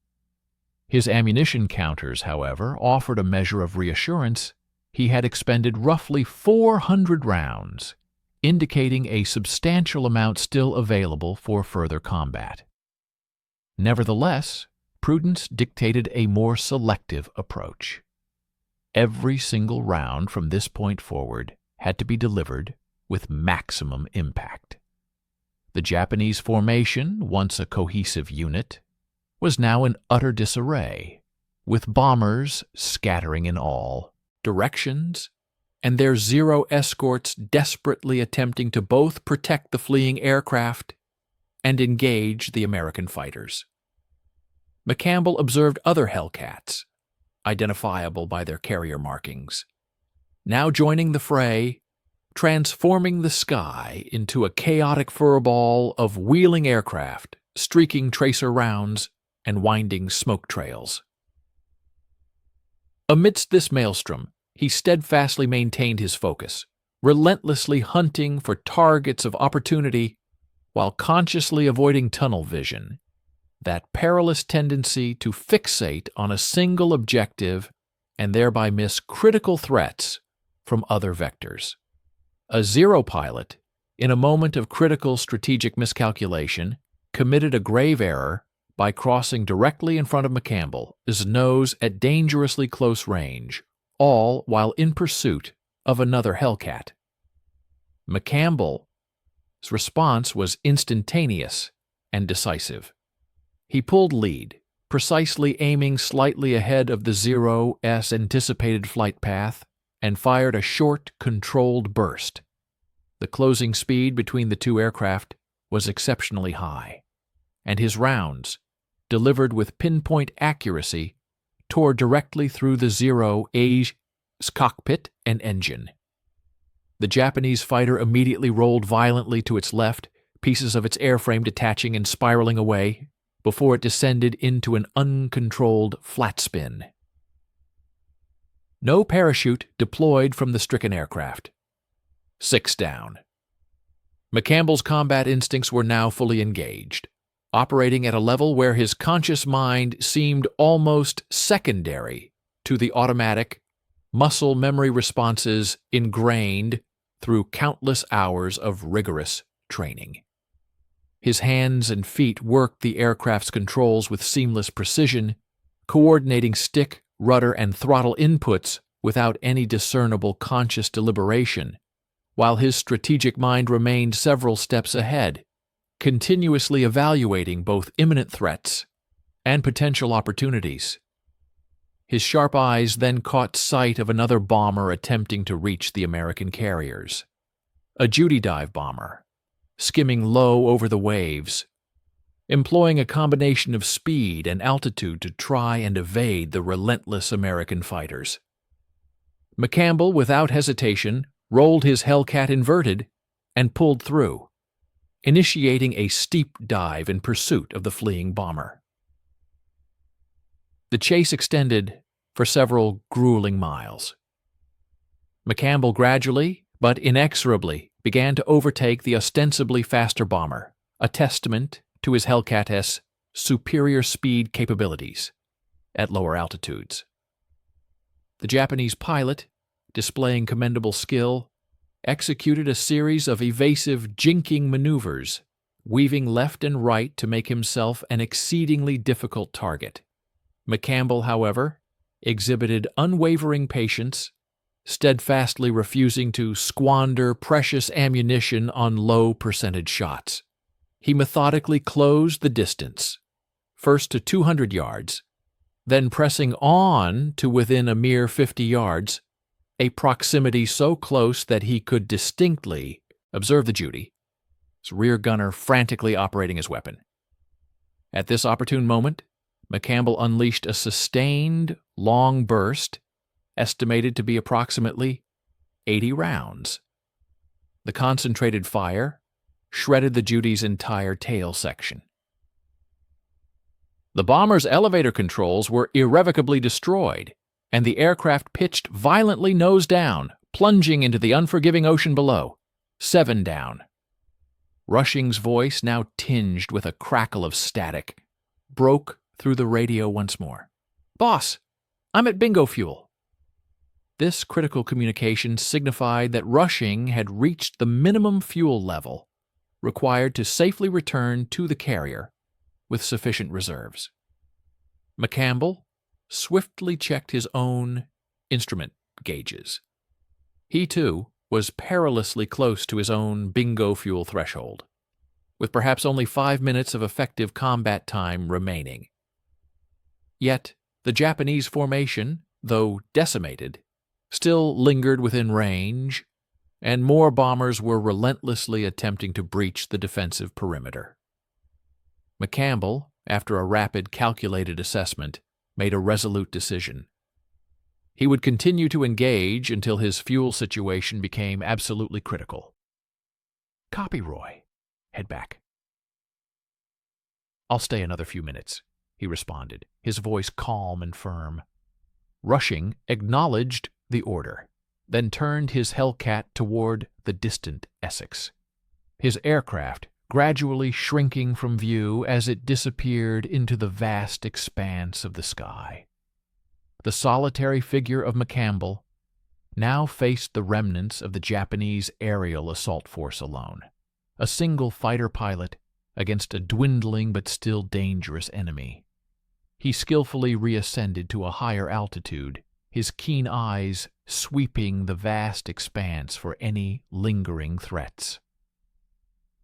His ammunition counters, however, offered a measure of reassurance. He had expended roughly 400 rounds, indicating a substantial amount still available for further combat. Nevertheless, prudence dictated a more selective approach. Every single round from this point forward had to be delivered with maximum impact. The Japanese formation, once a cohesive unit, was now in utter disarray, with bombers scattering in all directions, and their Zero escorts desperately attempting to both protect the fleeing aircraft and engage the American fighters. McCampbell observed other Hellcats, identifiable by their carrier markings, now joining the fray, transforming the sky into a chaotic furball of wheeling aircraft, streaking tracer rounds, and winding smoke trails. Amidst this maelstrom, he steadfastly maintained his focus, relentlessly hunting for targets of opportunity while consciously avoiding tunnel vision, that perilous tendency to fixate on a single objective and thereby miss critical threats from other vectors. A Zero pilot, in a moment of critical strategic miscalculation, committed a grave error by crossing directly in front of McCampbell, his nose at dangerously close range, all while in pursuit of another Hellcat. McCampbell's response was instantaneous and decisive. He pulled lead, precisely aiming slightly ahead of the Zero's anticipated flight path, and fired a short, controlled burst. The closing speed between the two aircraft was exceptionally high, and his rounds, delivered with pinpoint accuracy, tore directly through the Zero's cockpit and engine. The Japanese fighter immediately rolled violently to its left, pieces of its airframe detaching and spiraling away, before it descended into an uncontrolled flat spin. No parachute deployed from the stricken aircraft. 6 down. McCampbell's combat instincts were now fully engaged, operating at a level where his conscious mind seemed almost secondary to the automatic, muscle memory responses ingrained through countless hours of rigorous training. His hands and feet worked the aircraft's controls with seamless precision, coordinating stick, rudder, and throttle inputs without any discernible conscious deliberation, while his strategic mind remained several steps ahead, continuously evaluating both imminent threats and potential opportunities. His sharp eyes then caught sight of another bomber attempting to reach the American carriers. A duty dive bomber, skimming low over the waves, employing a combination of speed and altitude to try and evade the relentless American fighters. McCampbell, without hesitation, rolled his Hellcat inverted and pulled through, initiating a steep dive in pursuit of the fleeing bomber. The chase extended for several grueling miles. McCampbell gradually, but inexorably, began to overtake the ostensibly faster bomber, a testament to his Hellcat's superior speed capabilities at lower altitudes. The Japanese pilot, displaying commendable skill, executed a series of evasive jinking maneuvers, weaving left and right to make himself an exceedingly difficult target. McCampbell, however, exhibited unwavering patience, steadfastly refusing to squander precious ammunition on low-percentage shots. He methodically closed the distance, first to 200 yards, then pressing on to within a mere 50 yards, a proximity so close that he could distinctly observe the duty, his rear gunner frantically operating his weapon. At this opportune moment, McCampbell unleashed a sustained, long burst, estimated to be approximately 80 rounds. The concentrated fire shredded the duty's entire tail section. The bomber's elevator controls were irrevocably destroyed, and the aircraft pitched violently nose down, plunging into the unforgiving ocean below. 7 down. Rushing's voice, now tinged with a crackle of static, broke through the radio once more. "Boss, I'm at bingo fuel." This critical communication signified that Rushing had reached the minimum fuel level required to safely return to the carrier, with sufficient reserves. McCampbell swiftly checked his own instrument gauges. He, too, was perilously close to his own bingo fuel threshold, with perhaps only 5 minutes of effective combat time remaining. Yet, the Japanese formation, though decimated, still lingered within range, and more bombers were relentlessly attempting to breach the defensive perimeter. McCampbell, after a rapid, calculated assessment, made a resolute decision. He would continue to engage until his fuel situation became absolutely critical. "Copy, Roy. Head back." "I'll stay another few minutes," he responded, his voice calm and firm. Rushing acknowledged the order, then turned his Hellcat toward the distant Essex, his aircraft gradually shrinking from view as it disappeared into the vast expanse of the sky. The solitary figure of McCampbell now faced the remnants of the Japanese aerial assault force alone, a single fighter pilot against a dwindling but still dangerous enemy. He skillfully reascended to a higher altitude, his keen eyes sweeping the vast expanse for any lingering threats.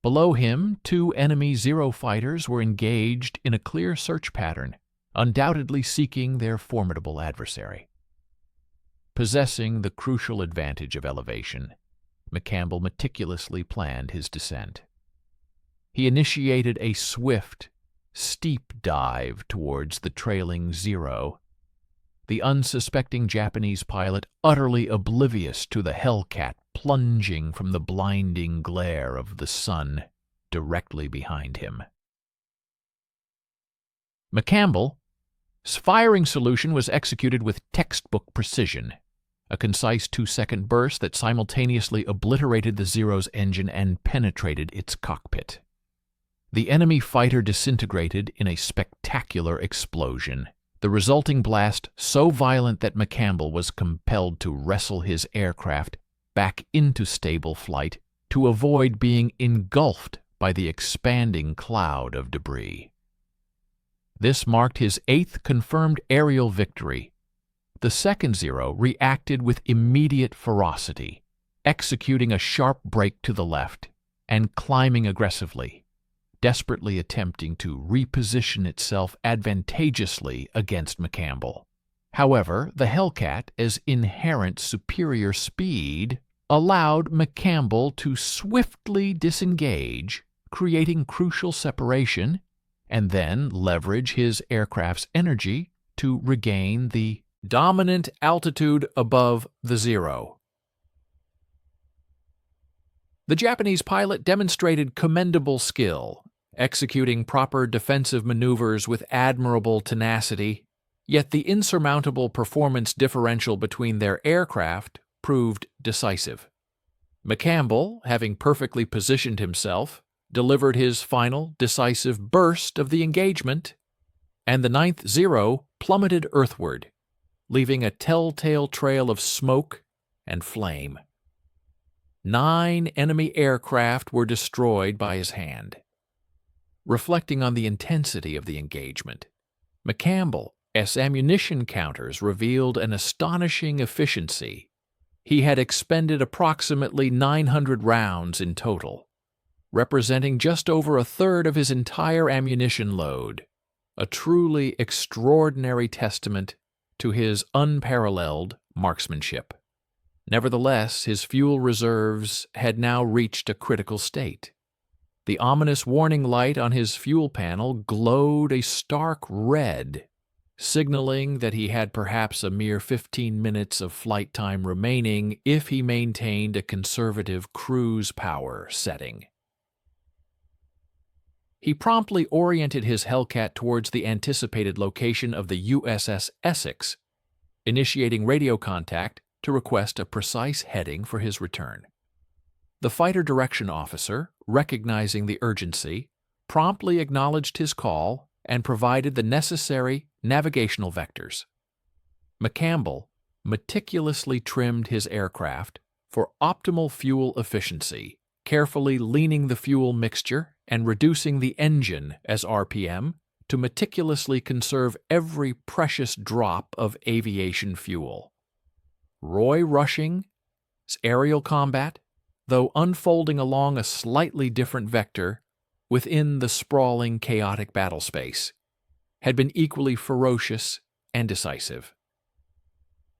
Below him, 2 enemy Zero fighters were engaged in a clear search pattern, undoubtedly seeking their formidable adversary. Possessing the crucial advantage of elevation, McCampbell meticulously planned his descent. He initiated a swift, steep dive towards the trailing Zero, the unsuspecting Japanese pilot utterly oblivious to the Hellcat plunging from the blinding glare of the sun directly behind him. McCampbell's firing solution was executed with textbook precision, a concise 2-second burst that simultaneously obliterated the Zero's engine and penetrated its cockpit. The enemy fighter disintegrated in a spectacular explosion, the resulting blast so violent that McCampbell was compelled to wrestle his aircraft back into stable flight to avoid being engulfed by the expanding cloud of debris. This marked his 8th confirmed aerial victory. The second Zero reacted with immediate ferocity, executing a sharp break to the left and climbing aggressively, desperately attempting to reposition itself advantageously against McCampbell. However, the Hellcat's inherent superior speed allowed McCampbell to swiftly disengage, creating crucial separation, and then leverage his aircraft's energy to regain the dominant altitude above the Zero. The Japanese pilot demonstrated commendable skill, executing proper defensive maneuvers with admirable tenacity, yet the insurmountable performance differential between their aircraft proved decisive. McCampbell, having perfectly positioned himself, delivered his final decisive burst of the engagement, and the 9th Zero plummeted earthward, leaving a telltale trail of smoke and flame. 9 enemy aircraft were destroyed by his hand. Reflecting on the intensity of the engagement, McCampbell's ammunition counters revealed an astonishing efficiency. He had expended approximately 900 rounds in total, representing just over a third of his entire ammunition load, a truly extraordinary testament to his unparalleled marksmanship. Nevertheless, his fuel reserves had now reached a critical state. The ominous warning light on his fuel panel glowed a stark red, signaling that he had perhaps a mere 15 minutes of flight time remaining if he maintained a conservative cruise power setting. He promptly oriented his Hellcat towards the anticipated location of the USS Essex, initiating radio contact to request a precise heading for his return. The fighter direction officer, recognizing the urgency, promptly acknowledged his call and provided the necessary navigational vectors. McCampbell meticulously trimmed his aircraft for optimal fuel efficiency, carefully leaning the fuel mixture and reducing the engine as RPM to meticulously conserve every precious drop of aviation fuel. Roy Rushing's aerial combat, though unfolding along a slightly different vector within the sprawling, chaotic battle space, had been equally ferocious and decisive.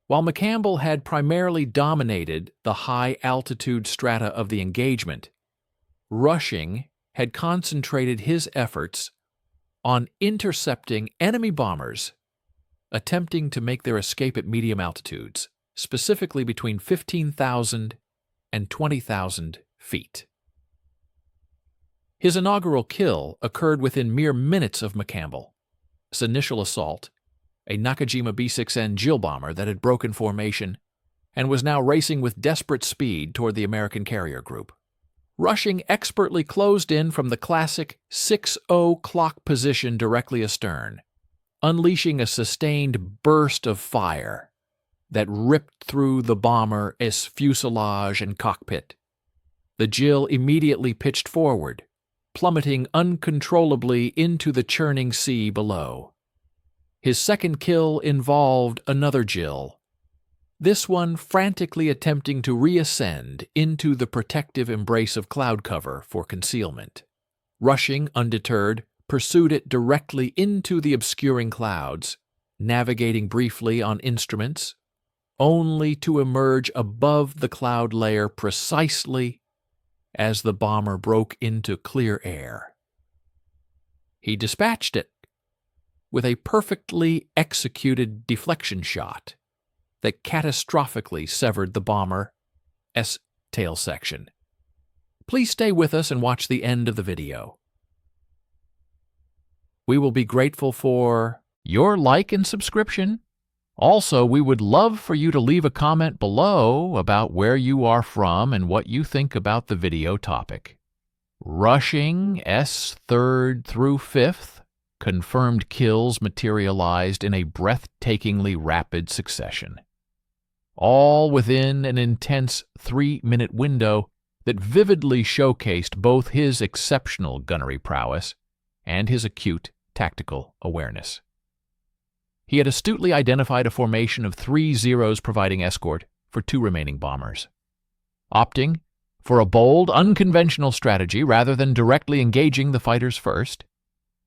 While McCampbell had primarily dominated the high-altitude strata of the engagement, Rushing had concentrated his efforts on intercepting enemy bombers attempting to make their escape at medium altitudes, specifically between 15,000 and 20,000 feet. His inaugural kill occurred within mere minutes of McCampbell's initial assault, a Nakajima B-6N Jill bomber that had broken formation and was now racing with desperate speed toward the American carrier group. Rushing expertly closed in from the classic 6-0 clock position directly astern, unleashing a sustained burst of fire that ripped through the bomber's fuselage and cockpit. The Jill immediately pitched forward, plummeting uncontrollably into the churning sea below. His second kill involved another Jill, this one frantically attempting to reascend into the protective embrace of cloud cover for concealment. Rushing, undeterred, pursued it directly into the obscuring clouds, navigating briefly on instruments, only to emerge above the cloud layer precisely as the bomber broke into clear air. He dispatched it with a perfectly executed deflection shot that catastrophically severed the bomber's tail section. Please stay with us and watch the end of the video. We will be grateful for your like and subscription. Also, we would love for you to leave a comment below about where you are from and what you think about the video topic. Rushing's third through fifth confirmed kills materialized in a breathtakingly rapid succession, all within an intense 3-minute window that vividly showcased both his exceptional gunnery prowess and his acute tactical awareness. He had astutely identified a formation of 3 Zeros providing escort for 2 remaining bombers. Opting for a bold, unconventional strategy rather than directly engaging the fighters first,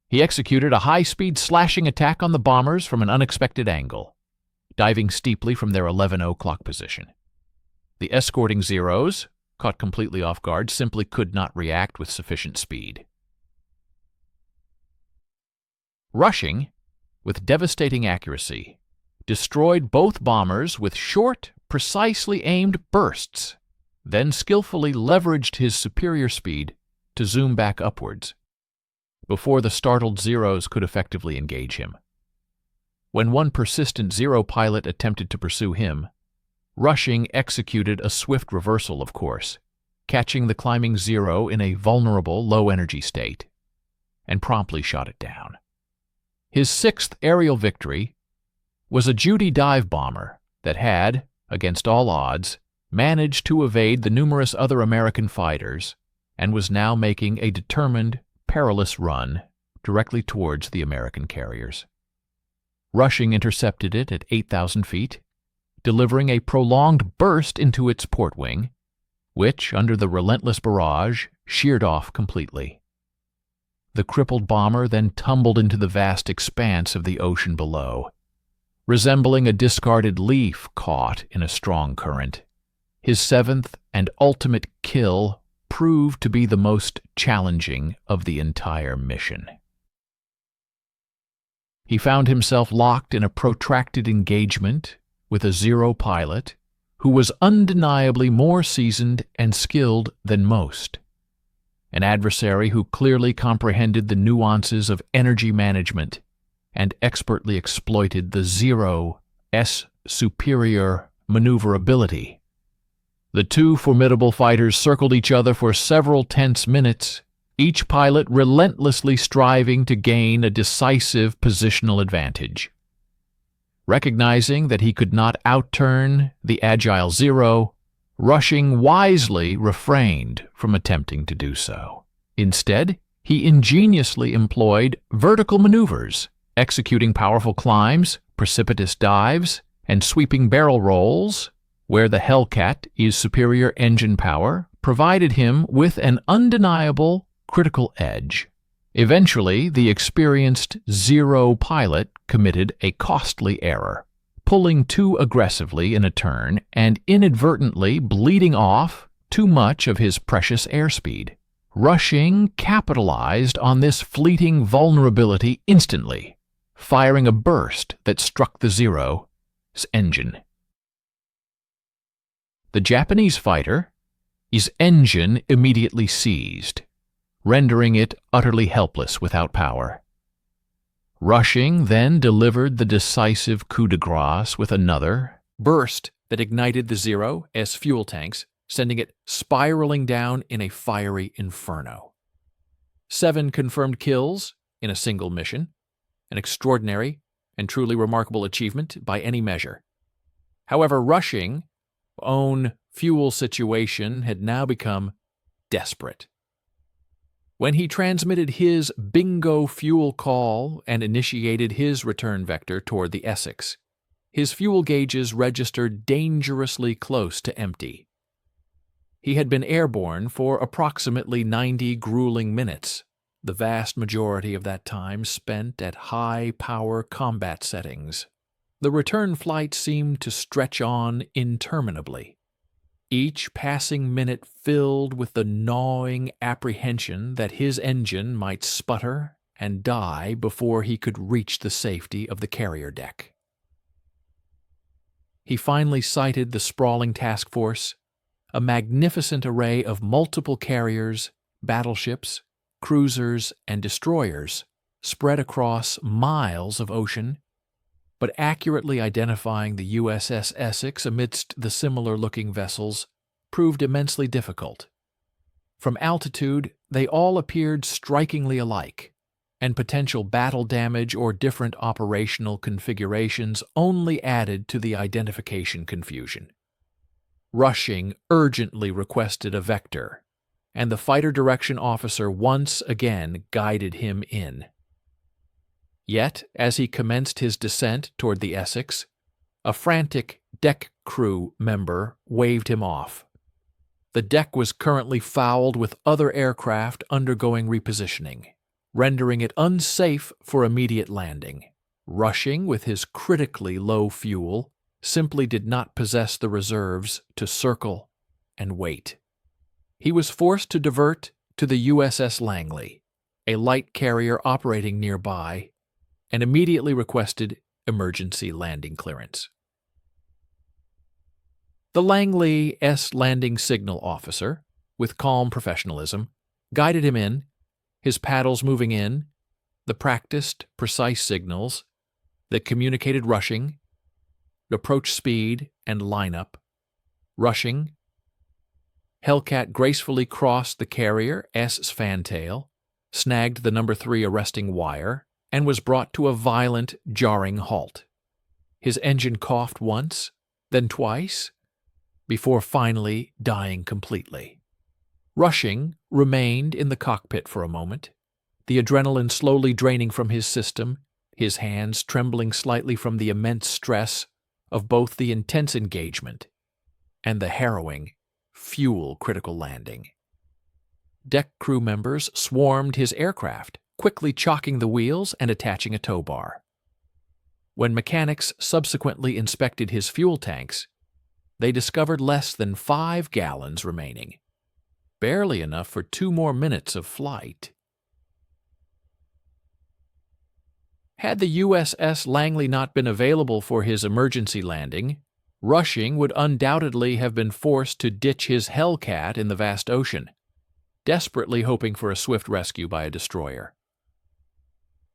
he executed a high-speed slashing attack on the bombers from an unexpected angle, diving steeply from their 11-0 clock position. The escorting Zeros, caught completely off guard, simply could not react with sufficient speed. Rushing, with devastating accuracy, destroyed both bombers with short, precisely aimed bursts, then skillfully leveraged his superior speed to zoom back upwards, before the startled Zeros could effectively engage him. When one persistent Zero pilot attempted to pursue him, Rushing executed a swift reversal of course, catching the climbing Zero in a vulnerable, low-energy state, and promptly shot it down. His 6th aerial victory was a Judy dive bomber that had, against all odds, managed to evade the numerous other American fighters and was now making a determined, perilous run directly towards the American carriers. Rushing intercepted it at 8,000 feet, delivering a prolonged burst into its port wing, which, under the relentless barrage, sheared off completely. The crippled bomber then tumbled into the vast expanse of the ocean below, resembling a discarded leaf caught in a strong current. His 7th and ultimate kill proved to be the most challenging of the entire mission. He found himself locked in a protracted engagement with a Zero pilot who was undeniably more seasoned and skilled than most, an adversary who clearly comprehended the nuances of energy management and expertly exploited the Zero's superior maneuverability. The 2 formidable fighters circled each other for several tense minutes, each pilot relentlessly striving to gain a decisive positional advantage. Recognizing that he could not outturn the agile Zero, Rushing wisely refrained from attempting to do so. Instead, he ingeniously employed vertical maneuvers, executing powerful climbs, precipitous dives, and sweeping barrel rolls, where the Hellcat, his superior engine power, provided him with an undeniable critical edge. Eventually, the experienced Zero pilot committed a costly error, pulling too aggressively in a turn and inadvertently bleeding off too much of his precious airspeed. Rushing capitalized on this fleeting vulnerability instantly, firing a burst that struck the Zero's engine. The Japanese fighter's engine immediately seized, rendering it utterly helpless without power. Rushing then delivered the decisive coup de grace with another burst that ignited the Zero's fuel tanks, sending it spiraling down in a fiery inferno. 7 confirmed kills in a single mission, an extraordinary and truly remarkable achievement by any measure. However, Rushing's own fuel situation had now become desperate. When he transmitted his bingo fuel call and initiated his return vector toward the Essex, his fuel gauges registered dangerously close to empty. He had been airborne for approximately 90 grueling minutes, the vast majority of that time spent at high-power combat settings. The return flight seemed to stretch on interminably, each passing minute filled with the gnawing apprehension that his engine might sputter and die before he could reach the safety of the carrier deck. He finally sighted the sprawling task force, a magnificent array of multiple carriers, battleships, cruisers, and destroyers spread across miles of ocean, but accurately identifying the USS Essex amidst the similar-looking vessels proved immensely difficult. From altitude, they all appeared strikingly alike, and potential battle damage or different operational configurations only added to the identification confusion. Rushing urgently requested a vector, and the fighter direction officer once again guided him in. Yet, as he commenced his descent toward the Essex, a frantic deck crew member waved him off. The deck was currently fouled with other aircraft undergoing repositioning, rendering it unsafe for immediate landing. Rushing, with his critically low fuel, simply did not possess the reserves to circle and wait. He was forced to divert to the USS Langley, a light carrier operating nearby, and immediately requested emergency landing clearance. The Langley's landing signal officer, with calm professionalism, guided him in, his paddles moving in, the practiced, precise signals that communicated rushing, approach speed, and lineup. Rushing, Hellcat gracefully crossed the carrier's fantail, snagged the number 3 arresting wire, and was brought to a violent, jarring halt. His engine coughed once, then twice, before finally dying completely. Rushing remained in the cockpit for a moment, the adrenaline slowly draining from his system, his hands trembling slightly from the immense stress of both the intense engagement and the harrowing, fuel-critical landing. Deck crew members swarmed his aircraft, quickly chocking the wheels and attaching a tow bar. When mechanics subsequently inspected his fuel tanks, they discovered less than 5 gallons remaining, barely enough for 2 more minutes of flight. Had the USS Langley not been available for his emergency landing, Rushing would undoubtedly have been forced to ditch his Hellcat in the vast ocean, desperately hoping for a swift rescue by a destroyer.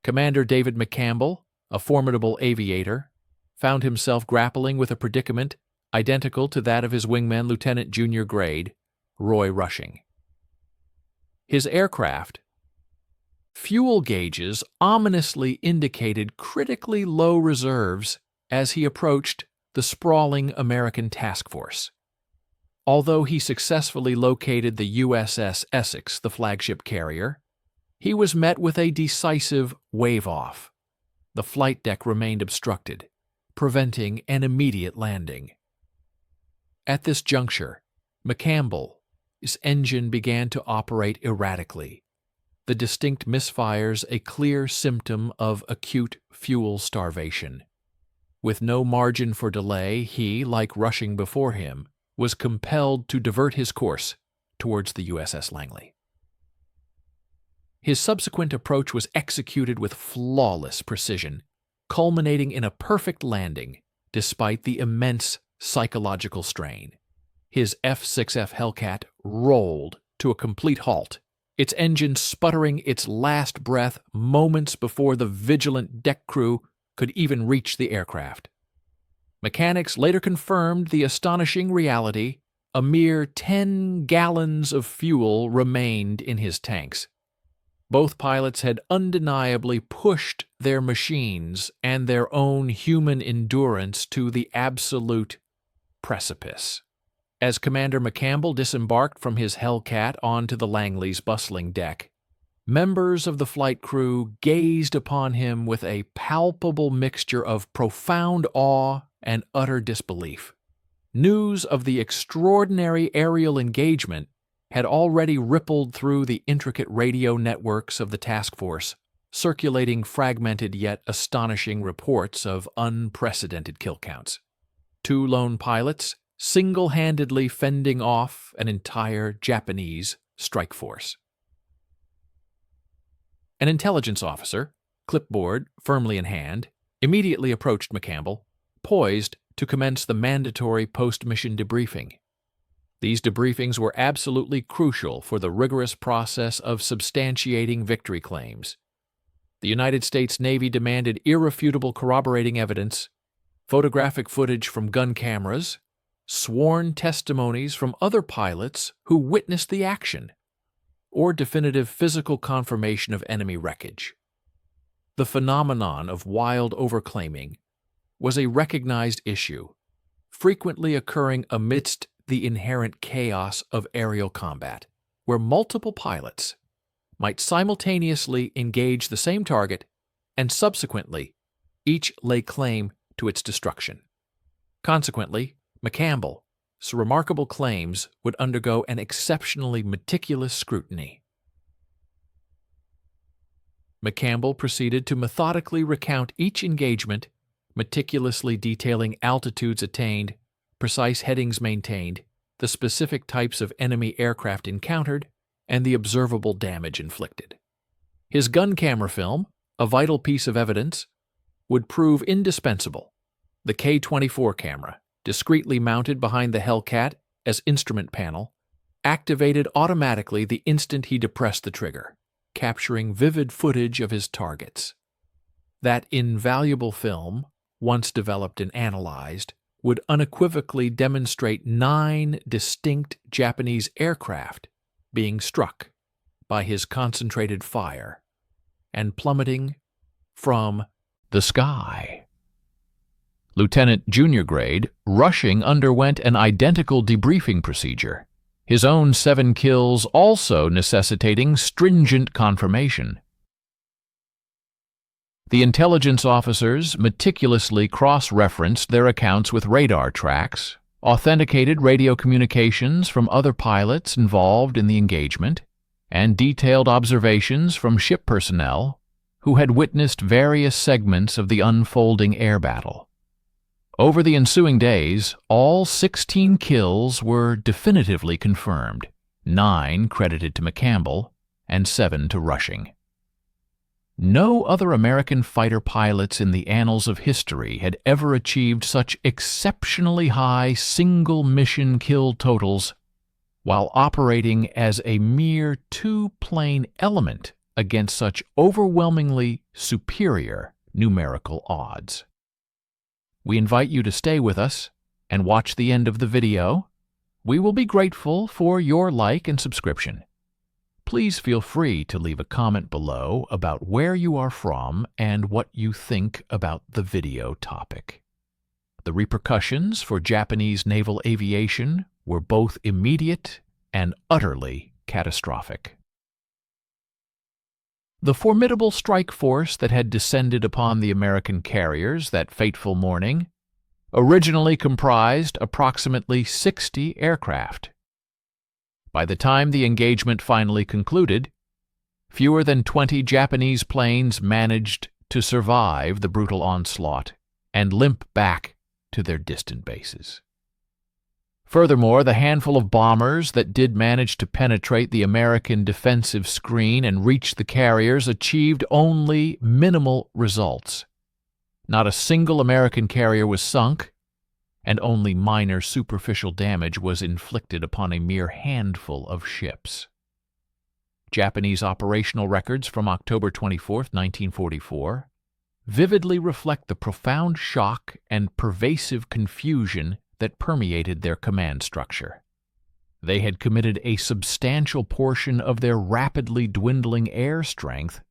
Commander David McCampbell, a formidable aviator, found himself grappling with a predicament identical to that of his wingman lieutenant junior grade, Roy Rushing. His aircraft fuel gauges ominously indicated critically low reserves as he approached the sprawling American task force. Although he successfully located the USS Essex, the flagship carrier, he was met with a decisive wave-off. The flight deck remained obstructed, preventing an immediate landing. At this juncture, McCampbell's engine began to operate erratically, the distinct misfires a clear symptom of acute fuel starvation. With no margin for delay, he, like rushing before him, was compelled to divert his course towards the USS Langley. His subsequent approach was executed with flawless precision, culminating in a perfect landing despite the immense psychological strain. His F-6F Hellcat rolled to a complete halt, its engine sputtering its last breath moments before the vigilant deck crew could even reach the aircraft. Mechanics later confirmed the astonishing reality: a mere 10 gallons of fuel remained in his tanks. Both pilots had undeniably pushed their machines and their own human endurance to the absolute precipice. As Commander McCampbell disembarked from his Hellcat onto the Langley's bustling deck, members of the flight crew gazed upon him with a palpable mixture of profound awe and utter disbelief. News of the extraordinary aerial engagement had already rippled through the intricate radio networks of the task force, circulating fragmented yet astonishing reports of unprecedented kill counts. 2 lone pilots single-handedly fending off an entire Japanese strike force. An intelligence officer, clipboard firmly in hand, immediately approached McCampbell, poised to commence the mandatory post-mission debriefing. These debriefings were absolutely crucial for the rigorous process of substantiating victory claims. The United States Navy demanded irrefutable corroborating evidence, photographic footage from gun cameras, sworn testimonies from other pilots who witnessed the action, or definitive physical confirmation of enemy wreckage. The phenomenon of wild overclaiming was a recognized issue, frequently occurring amidst the inherent chaos of aerial combat, where multiple pilots might simultaneously engage the same target and subsequently each lay claim to its destruction. Consequently, McCampbell's remarkable claims would undergo an exceptionally meticulous scrutiny. McCampbell proceeded to methodically recount each engagement, meticulously detailing altitudes attained, precise headings maintained, the specific types of enemy aircraft encountered, and the observable damage inflicted. His gun camera film, a vital piece of evidence, would prove indispensable. The K-24 camera, discreetly mounted behind the Hellcat as instrument panel, activated automatically the instant he depressed the trigger, capturing vivid footage of his targets. That invaluable film, once developed and analyzed, would unequivocally demonstrate 9 distinct Japanese aircraft being struck by his concentrated fire and plummeting from the sky. Lieutenant Junior Grade Rushing underwent an identical debriefing procedure, his own 7 kills also necessitating stringent confirmation. The intelligence officers meticulously cross-referenced their accounts with radar tracks, authenticated radio communications from other pilots involved in the engagement, and detailed observations from ship personnel who had witnessed various segments of the unfolding air battle. Over the ensuing days, all 16 kills were definitively confirmed, 9 credited to McCampbell and 7 to Rushing. No other American fighter pilots in the annals of history had ever achieved such exceptionally high single-mission kill totals while operating as a mere 2-plane element against such overwhelmingly superior numerical odds. We invite you to stay with us and watch the end of the video. We will be grateful for your like and subscription. Please feel free to leave a comment below about where you are from and what you think about the video topic. The repercussions for Japanese naval aviation were both immediate and utterly catastrophic. The formidable strike force that had descended upon the American carriers that fateful morning originally comprised approximately 60 aircraft. By the time the engagement finally concluded, fewer than 20 Japanese planes managed to survive the brutal onslaught and limp back to their distant bases. Furthermore, the handful of bombers that did manage to penetrate the American defensive screen and reach the carriers achieved only minimal results. Not a single American carrier was sunk, and only minor superficial damage was inflicted upon a mere handful of ships. Japanese operational records from October 24, 1944, vividly reflect the profound shock and pervasive confusion that permeated their command structure. They had committed a substantial portion of their rapidly dwindling air strength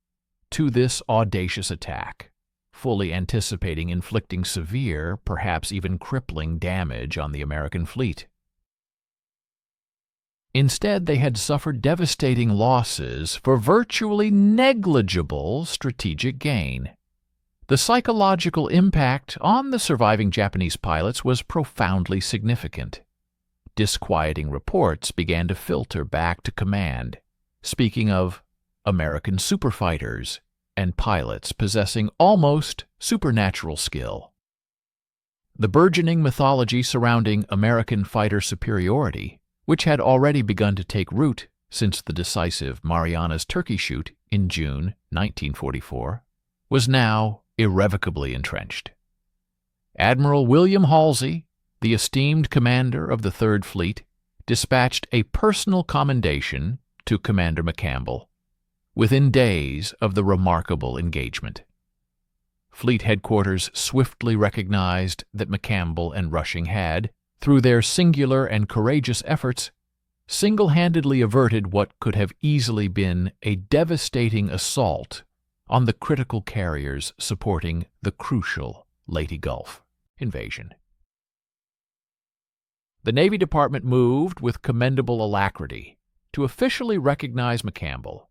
to this audacious attack, fully anticipating inflicting severe, perhaps even crippling damage on the American fleet. Instead, they had suffered devastating losses for virtually negligible strategic gain. The psychological impact on the surviving Japanese pilots was profoundly significant. Disquieting reports began to filter back to command, speaking of American superfighters and pilots possessing almost supernatural skill. The burgeoning mythology surrounding American fighter superiority, which had already begun to take root since the decisive Marianas Turkey shoot in June 1944, was now irrevocably entrenched. Admiral William Halsey, the esteemed commander of the Third Fleet, dispatched a personal commendation to Commander McCampbell within days of the remarkable engagement. Fleet headquarters swiftly recognized that McCampbell and Rushing had, through their singular and courageous efforts, single-handedly averted what could have easily been a devastating assault on the critical carriers supporting the crucial Leyte Gulf invasion. The Navy Department moved with commendable alacrity to officially recognize McCampbell's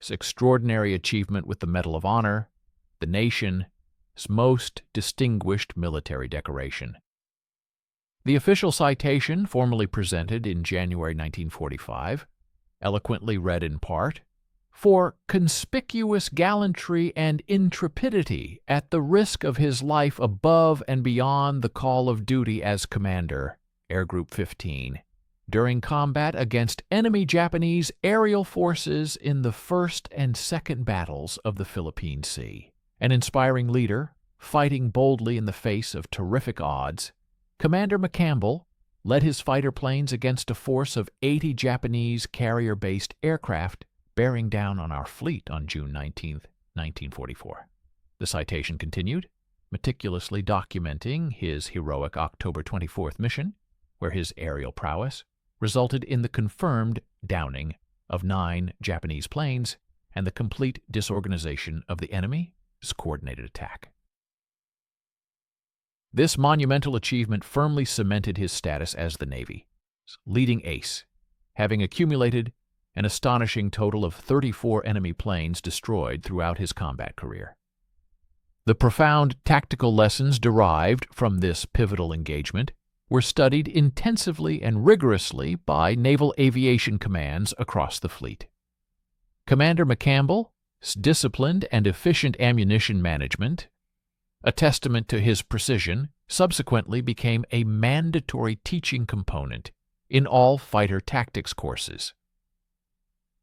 extraordinary achievement with the Medal of Honor, the nation's most distinguished military decoration. The official citation, formally presented in January 1945, eloquently read in part, "For conspicuous gallantry and intrepidity at the risk of his life above and beyond the call of duty as commander, Air Group 15, during combat against enemy Japanese aerial forces in the first and second battles of the Philippine Sea. An inspiring leader, fighting boldly in the face of terrific odds, Commander McCampbell led his fighter planes against a force of 80 Japanese carrier-based aircraft bearing down on our fleet on June 19, 1944. The citation continued, meticulously documenting his heroic October 24th mission, where his aerial prowess resulted in the confirmed downing of 9 Japanese planes and the complete disorganization of the enemy's coordinated attack. This monumental achievement firmly cemented his status as the Navy's leading ace, having accumulated an astonishing total of 34 enemy planes destroyed throughout his combat career. The profound tactical lessons derived from this pivotal engagement were studied intensively and rigorously by naval aviation commands across the fleet. Commander McCampbell's disciplined and efficient ammunition management, a testament to his precision, subsequently became a mandatory teaching component in all fighter tactics courses.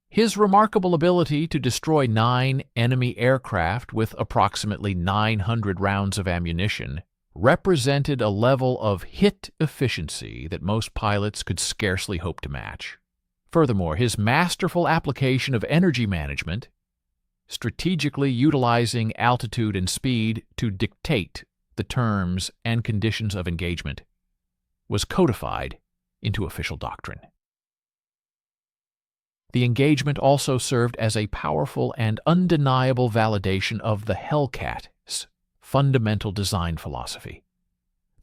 His remarkable ability to destroy 9 enemy aircraft with approximately 900 rounds of ammunition represented a level of hit efficiency that most pilots could scarcely hope to match. Furthermore, his masterful application of energy management, strategically utilizing altitude and speed to dictate the terms and conditions of engagement, was codified into official doctrine. The engagement also served as a powerful and undeniable validation of the Hellcat's fundamental design philosophy.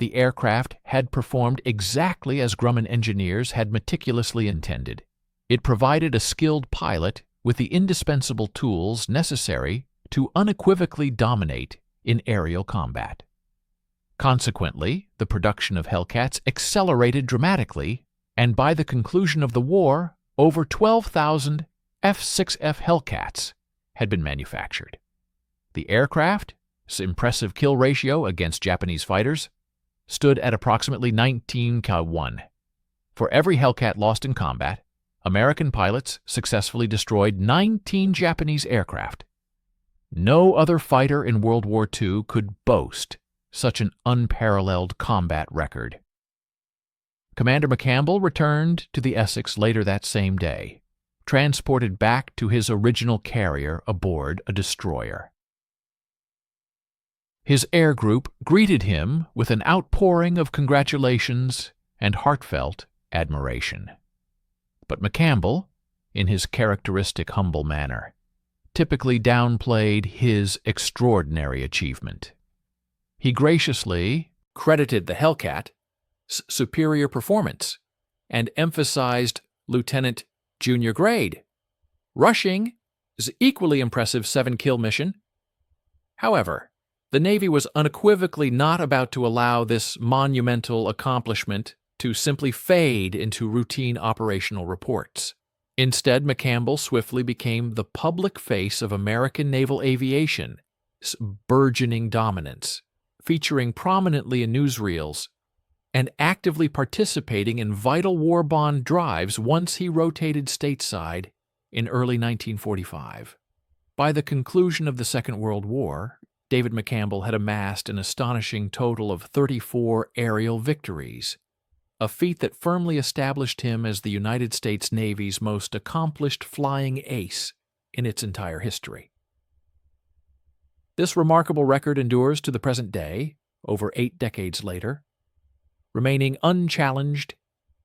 the aircraft had performed exactly as Grumman engineers had meticulously intended. It provided a skilled pilot with the indispensable tools necessary to unequivocally dominate in aerial combat. Consequently, the production of Hellcats accelerated dramatically, and by the conclusion of the war, over 12,000 F-6F Hellcats had been manufactured. The aircraft's impressive kill ratio against Japanese fighters stood at approximately 19-1. For every Hellcat lost in combat, American pilots successfully destroyed 19 Japanese aircraft. No other fighter in World War II could boast such an unparalleled combat record. Commander McCampbell returned to the Essex later that same day, transported back to his original carrier aboard a destroyer. His air group greeted him with an outpouring of congratulations and heartfelt admiration. But McCampbell, in his characteristic humble manner, typically downplayed his extraordinary achievement. He graciously credited the Hellcat's superior performance and emphasized Lieutenant Junior grade, Rushing's equally impressive 7-kill mission. However, the Navy was unequivocally not about to allow this monumental accomplishment to simply fade into routine operational reports. Instead, McCampbell swiftly became the public face of American naval aviation's burgeoning dominance, featuring prominently in newsreels and actively participating in vital war bond drives once he rotated stateside in early 1945. By the conclusion of the Second World War, David McCampbell had amassed an astonishing total of 34 aerial victories, a feat that firmly established him as the United States Navy's most accomplished flying ace in its entire history. This remarkable record endures to the present day, over 8 decades later, remaining unchallenged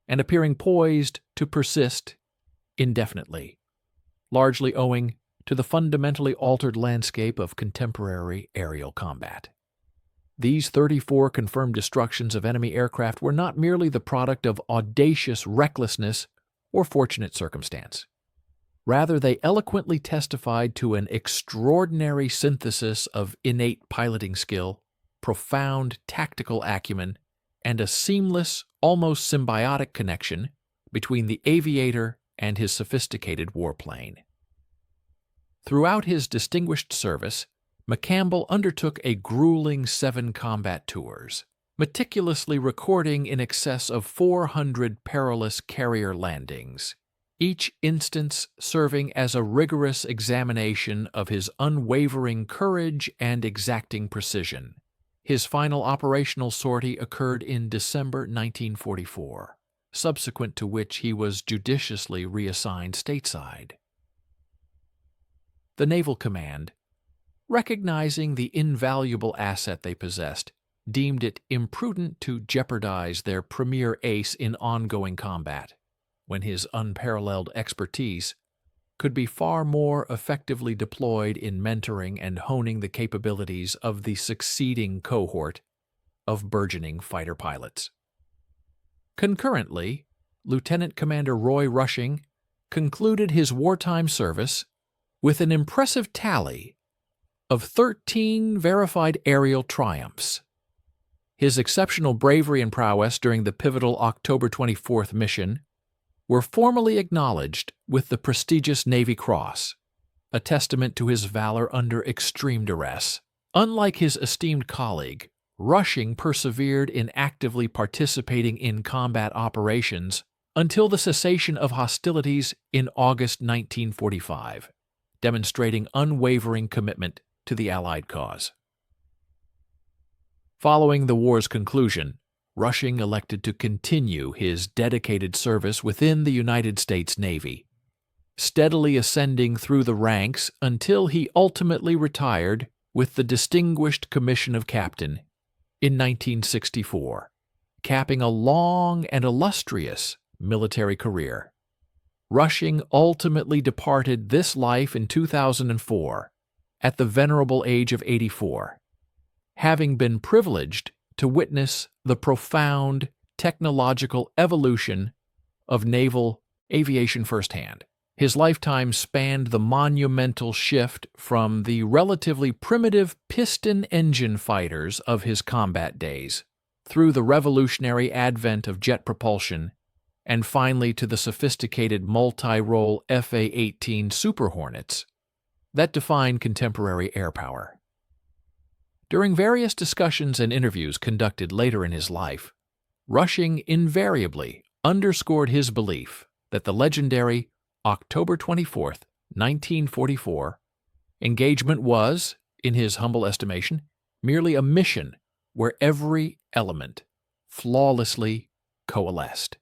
and appearing poised to persist indefinitely, largely owing to the fundamentally altered landscape of contemporary aerial combat. These 34 confirmed destructions of enemy aircraft were not merely the product of audacious recklessness or fortunate circumstance. Rather, they eloquently testified to an extraordinary synthesis of innate piloting skill, profound tactical acumen, and a seamless, almost symbiotic connection between the aviator and his sophisticated warplane. Throughout his distinguished service, McCampbell undertook a grueling 7 combat tours, meticulously recording in excess of 400 perilous carrier landings, each instance serving as a rigorous examination of his unwavering courage and exacting precision. His final operational sortie occurred in December 1944, subsequent to which he was judiciously reassigned stateside. The Naval Command, recognizing the invaluable asset they possessed, deemed it imprudent to jeopardize their premier ace in ongoing combat, when his unparalleled expertise could be far more effectively deployed in mentoring and honing the capabilities of the succeeding cohort of burgeoning fighter pilots. Concurrently, Lieutenant Commander Roy Rushing concluded his wartime service with an impressive tally of 13 verified aerial triumphs. His exceptional bravery and prowess during the pivotal October 24th mission were formally acknowledged with the prestigious Navy Cross, a testament to his valor under extreme duress. Unlike his esteemed colleague, Rushing persevered in actively participating in combat operations until the cessation of hostilities in August 1945, demonstrating unwavering commitment to the Allied cause. Following the war's conclusion, Rushing elected to continue his dedicated service within the United States Navy, steadily ascending through the ranks until he ultimately retired with the Distinguished Commission of Captain in 1964, capping a long and illustrious military career. Rushing ultimately departed this life in 2004 at the venerable age of 84, having been privileged to witness the profound technological evolution of naval aviation firsthand. His lifetime spanned the monumental shift from the relatively primitive piston engine fighters of his combat days, through the revolutionary advent of jet propulsion, and finally to the sophisticated multi-role FA-18 Super Hornets that define contemporary air power. During various discussions and interviews conducted later in his life, Rushing invariably underscored his belief that the legendary October 24, 1944, engagement was, in his humble estimation, merely a mission where every element flawlessly coalesced.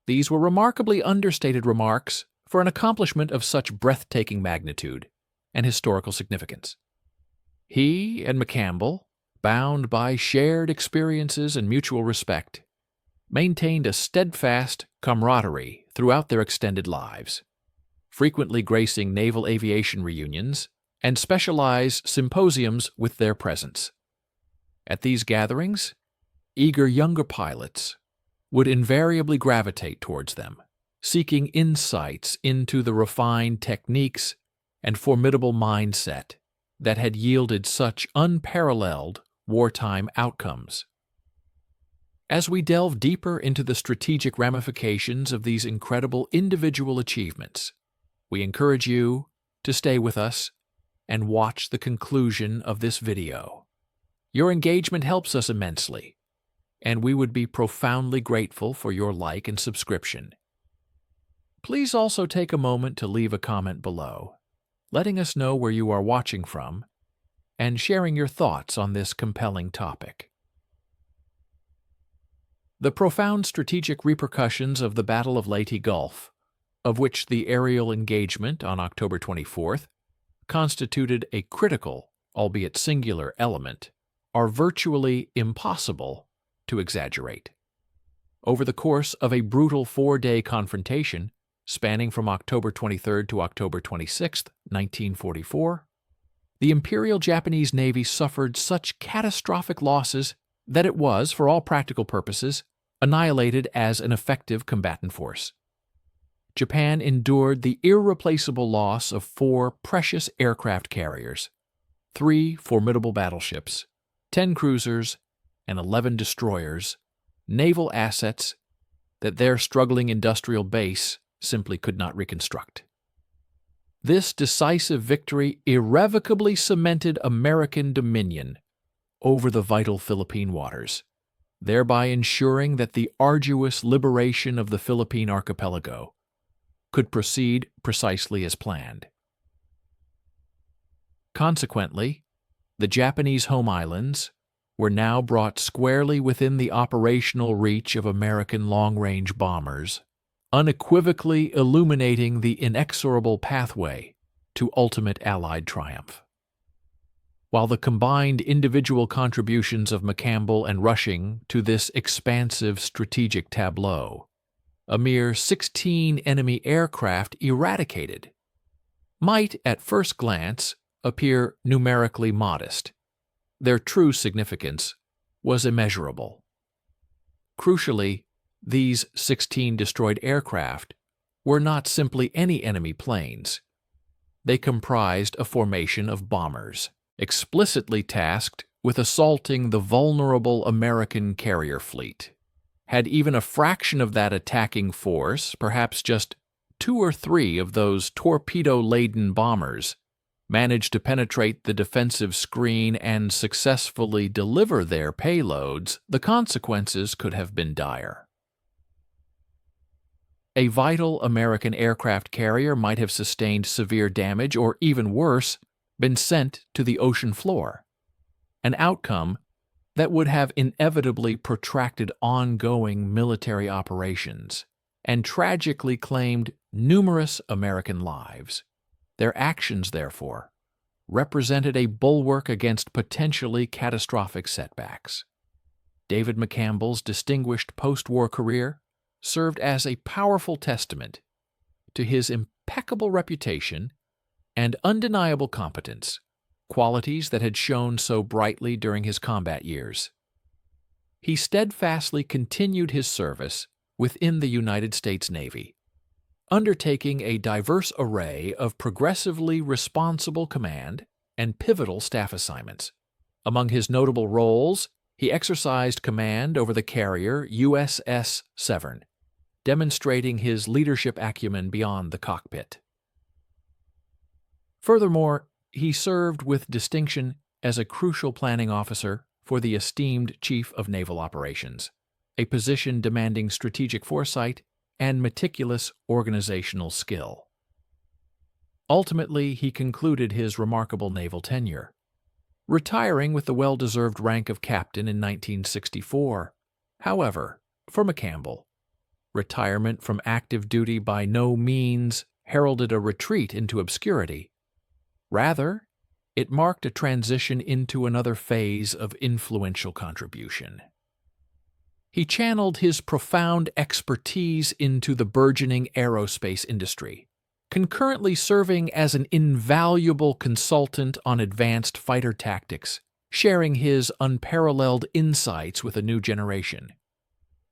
These were remarkably understated remarks for an accomplishment of such breathtaking magnitude and historical significance. He and McCampbell, bound by shared experiences and mutual respect, maintained a steadfast camaraderie throughout their extended lives, frequently gracing naval aviation reunions and specialized symposiums with their presence. At these gatherings, eager younger pilots would invariably gravitate towards them, seeking insights into the refined techniques and formidable mindset that had yielded such unparalleled wartime outcomes. As we delve deeper into the strategic ramifications of these incredible individual achievements, we encourage you to stay with us and watch the conclusion of this video. Your engagement helps us immensely, and we would be profoundly grateful for your like and subscription. Please also take a moment to leave a comment below, letting us know where you are watching from and sharing your thoughts on this compelling topic. The profound strategic repercussions of the Battle of Leyte Gulf, of which the aerial engagement on October 24th constituted a critical, albeit singular, element, are virtually impossible to exaggerate. Over the course of a brutal 4-day confrontation, spanning from October 23rd to October 26th, 1944, the Imperial Japanese Navy suffered such catastrophic losses that it was, for all practical purposes, annihilated as an effective combatant force. Japan endured the irreplaceable loss of 4 precious aircraft carriers, 3 formidable battleships, 10 cruisers, and 11 destroyers, naval assets that their struggling industrial base simply could not reconstruct. This decisive victory irrevocably cemented American dominion over the vital Philippine waters, thereby ensuring that the arduous liberation of the Philippine archipelago could proceed precisely as planned. Consequently, the Japanese home islands were now brought squarely within the operational reach of American long-range bombers, unequivocally illuminating the inexorable pathway to ultimate Allied triumph. While the combined individual contributions of McCampbell and Rushing to this expansive strategic tableau, a mere 16 enemy aircraft eradicated, might at first glance appear numerically modest, their true significance was immeasurable. Crucially, these 16 destroyed aircraft were not simply any enemy planes. They comprised a formation of bombers, explicitly tasked with assaulting the vulnerable American carrier fleet. Had even a fraction of that attacking force, perhaps just 2 or 3 of those torpedo-laden bombers, managed to penetrate the defensive screen and successfully deliver their payloads, the consequences could have been dire. A vital American aircraft carrier might have sustained severe damage or, even worse, been sent to the ocean floor, an outcome that would have inevitably protracted ongoing military operations and tragically claimed numerous American lives. Their actions, therefore, represented a bulwark against potentially catastrophic setbacks. David McCampbell's distinguished post-war career served as a powerful testament to his impeccable reputation and undeniable competence qualities that had shone so brightly during his combat years. He steadfastly continued his service within the United States Navy, undertaking a diverse array of progressively responsible command and pivotal staff assignments. Among his notable roles, he exercised command over the carrier USS Severn, demonstrating his leadership acumen beyond the cockpit. Furthermore, he served with distinction as a crucial planning officer for the esteemed Chief of Naval Operations, a position demanding strategic foresight and meticulous organizational skill. Ultimately, he concluded his remarkable naval tenure, retiring with the well-deserved rank of captain in 1964. However, for McCampbell, retirement from active duty by no means heralded a retreat into obscurity. Rather, it marked a transition into another phase of influential contribution. He channeled his profound expertise into the burgeoning aerospace industry, concurrently serving as an invaluable consultant on advanced fighter tactics, sharing his unparalleled insights with a new generation.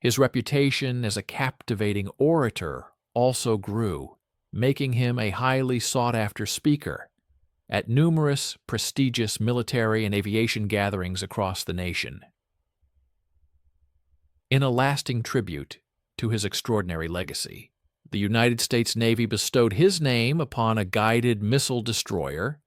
His reputation as a captivating orator also grew, making him a highly sought-after speaker at numerous prestigious military and aviation gatherings across the nation. In a lasting tribute to his extraordinary legacy, the United States Navy bestowed his name upon a guided missile destroyer,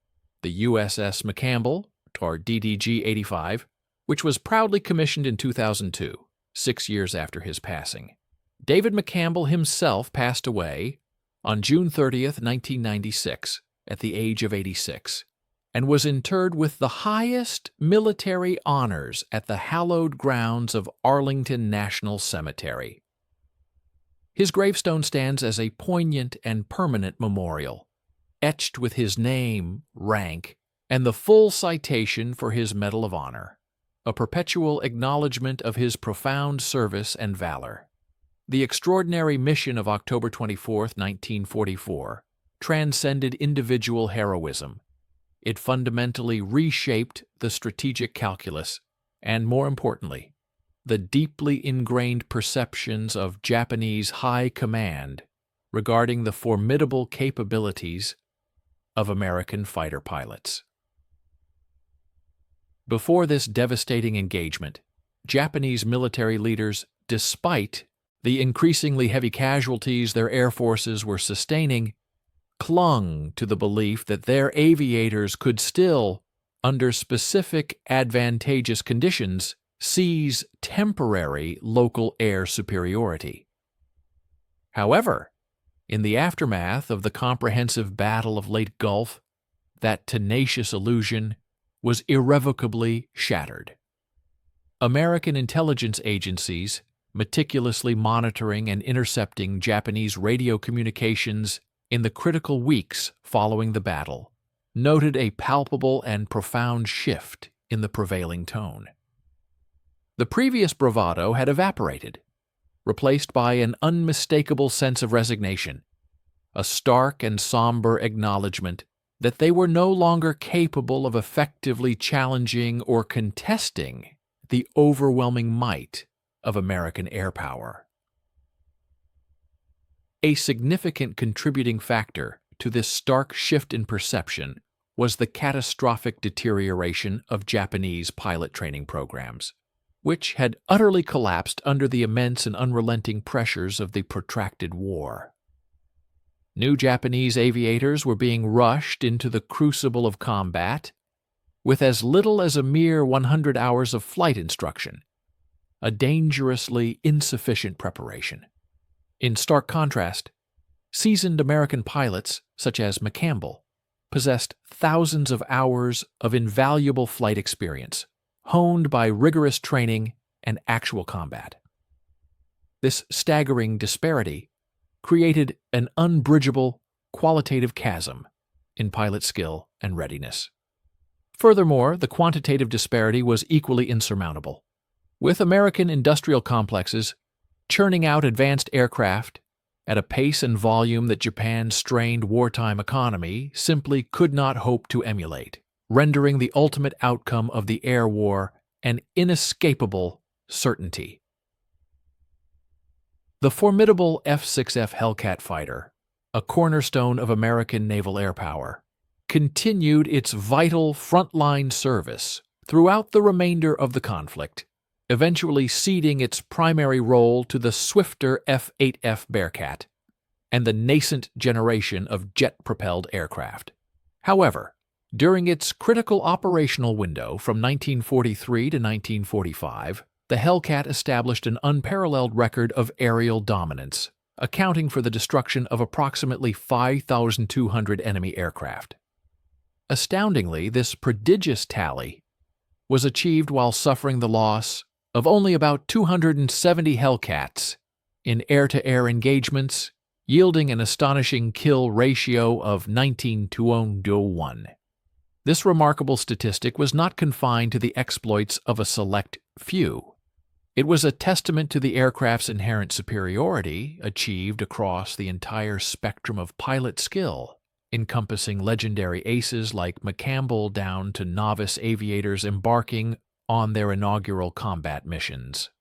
the USS McCampbell, or DDG-85, which was proudly commissioned in 2002, 6 years after his passing. David McCampbell himself passed away on June 30th, 1996, at the age of 86, and was interred with the highest military honors at the hallowed grounds of Arlington National Cemetery. His gravestone stands as a poignant and permanent memorial, etched with his name, rank, and the full citation for his Medal of Honor, a perpetual acknowledgement of his profound service and valor. The extraordinary mission of October 24, 1944, transcended individual heroism. It fundamentally reshaped the strategic calculus and, more importantly, the deeply ingrained perceptions of Japanese high command regarding the formidable capabilities of American fighter pilots. Before this devastating engagement, Japanese military leaders, despite the increasingly heavy casualties their air forces were sustaining, clung to the belief that their aviators could still, under specific advantageous conditions, seize temporary local air superiority. However, in the aftermath of the comprehensive Battle of Leyte Gulf, that tenacious illusion was irrevocably shattered. American intelligence agencies, meticulously monitoring and intercepting Japanese radio communications in the critical weeks following the battle, noted a palpable and profound shift in the prevailing tone. The previous bravado had evaporated, replaced by an unmistakable sense of resignation, a stark and somber acknowledgement that they were no longer capable of effectively challenging or contesting the overwhelming might of American air power. A significant contributing factor to this stark shift in perception was the catastrophic deterioration of Japanese pilot training programs, which had utterly collapsed under the immense and unrelenting pressures of the protracted war. New Japanese aviators were being rushed into the crucible of combat with as little as a mere 100 hours of flight instruction, a dangerously insufficient preparation. In stark contrast, seasoned American pilots, such as McCampbell, possessed thousands of hours of invaluable flight experience, honed by rigorous training and actual combat. This staggering disparity created an unbridgeable qualitative chasm in pilot skill and readiness. Furthermore, the quantitative disparity was equally insurmountable, with American industrial complexes churning out advanced aircraft at a pace and volume that Japan's strained wartime economy simply could not hope to emulate. rendering the ultimate outcome of the air war an inescapable certainty. The formidable F-6F Hellcat fighter, a cornerstone of American naval air power, continued its vital frontline service throughout the remainder of the conflict, eventually ceding its primary role to the swifter F-8F Bearcat and the nascent generation of jet-propelled aircraft. However, during its critical operational window from 1943 to 1945, the Hellcat established an unparalleled record of aerial dominance, accounting for the destruction of approximately 5,200 enemy aircraft. Astoundingly, this prodigious tally was achieved while suffering the loss of only about 270 Hellcats in air-to-air engagements, yielding an astonishing kill ratio of 19-to-1. This remarkable statistic was not confined to the exploits of a select few. It was a testament to the aircraft's inherent superiority achieved across the entire spectrum of pilot skill, encompassing legendary aces like McCampbell down to novice aviators embarking on their inaugural combat missions.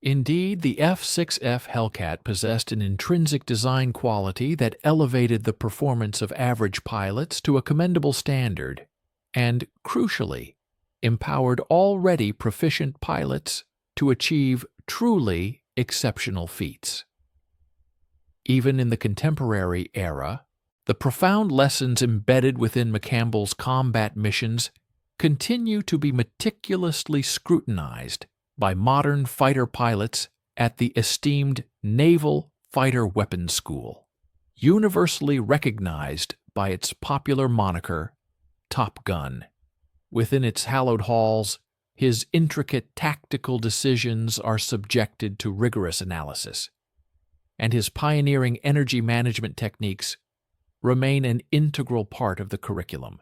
Indeed, the F-6F Hellcat possessed an intrinsic design quality that elevated the performance of average pilots to a commendable standard and, crucially, empowered already proficient pilots to achieve truly exceptional feats. Even in the contemporary era, the profound lessons embedded within McCampbell's combat missions continue to be meticulously scrutinized by modern fighter pilots at the esteemed Naval Fighter Weapons School, universally recognized by its popular moniker, Top Gun. Within its hallowed halls, his intricate tactical decisions are subjected to rigorous analysis, and his pioneering energy management techniques remain an integral part of the curriculum,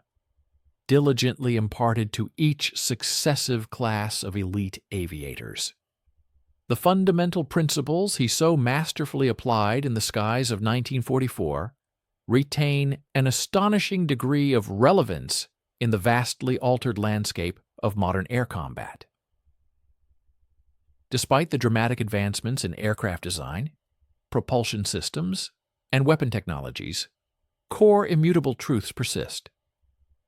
diligently imparted to each successive class of elite aviators. The fundamental principles he so masterfully applied in the skies of 1944 retain an astonishing degree of relevance in the vastly altered landscape of modern air combat. Despite the dramatic advancements in aircraft design, propulsion systems, and weapon technologies, core immutable truths persist.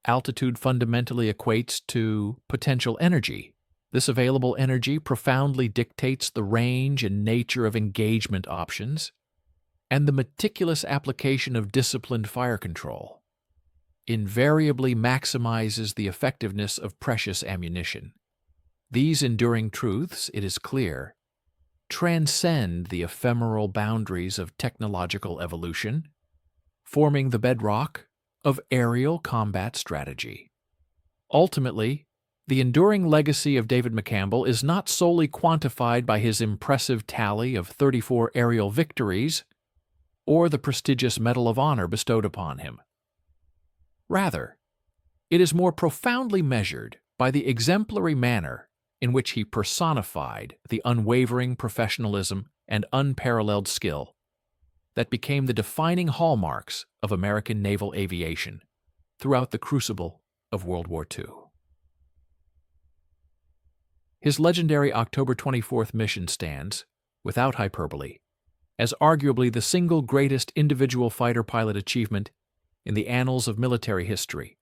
Altitude fundamentally equates to potential energy. This available energy profoundly dictates the range and nature of engagement options, and the meticulous application of disciplined fire control invariably maximizes the effectiveness of precious ammunition. These enduring truths, it is clear, transcend the ephemeral boundaries of technological evolution, forming the bedrock of aerial combat strategy. Ultimately, the enduring legacy of David McCampbell is not solely quantified by his impressive tally of 34 aerial victories or the prestigious Medal of Honor bestowed upon him. Rather, it is more profoundly measured by the exemplary manner in which he personified the unwavering professionalism and unparalleled skill that became the defining hallmarks of American naval aviation throughout the crucible of World War II. His legendary October 24th mission stands, without hyperbole, as arguably the single greatest individual fighter pilot achievement in the annals of military history.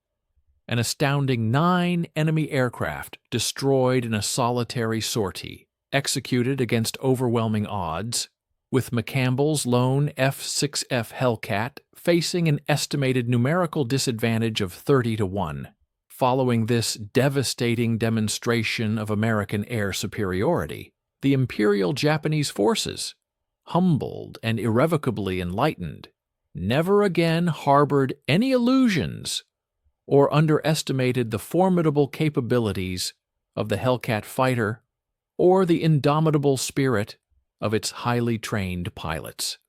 An astounding 9 enemy aircraft destroyed in a solitary sortie, executed against overwhelming odds, with McCampbell's lone F-6F Hellcat facing an estimated numerical disadvantage of 30-1. Following this devastating demonstration of American air superiority, the Imperial Japanese forces, humbled and irrevocably enlightened, never again harbored any illusions or underestimated the formidable capabilities of the Hellcat fighter or the indomitable spirit of its highly trained pilots.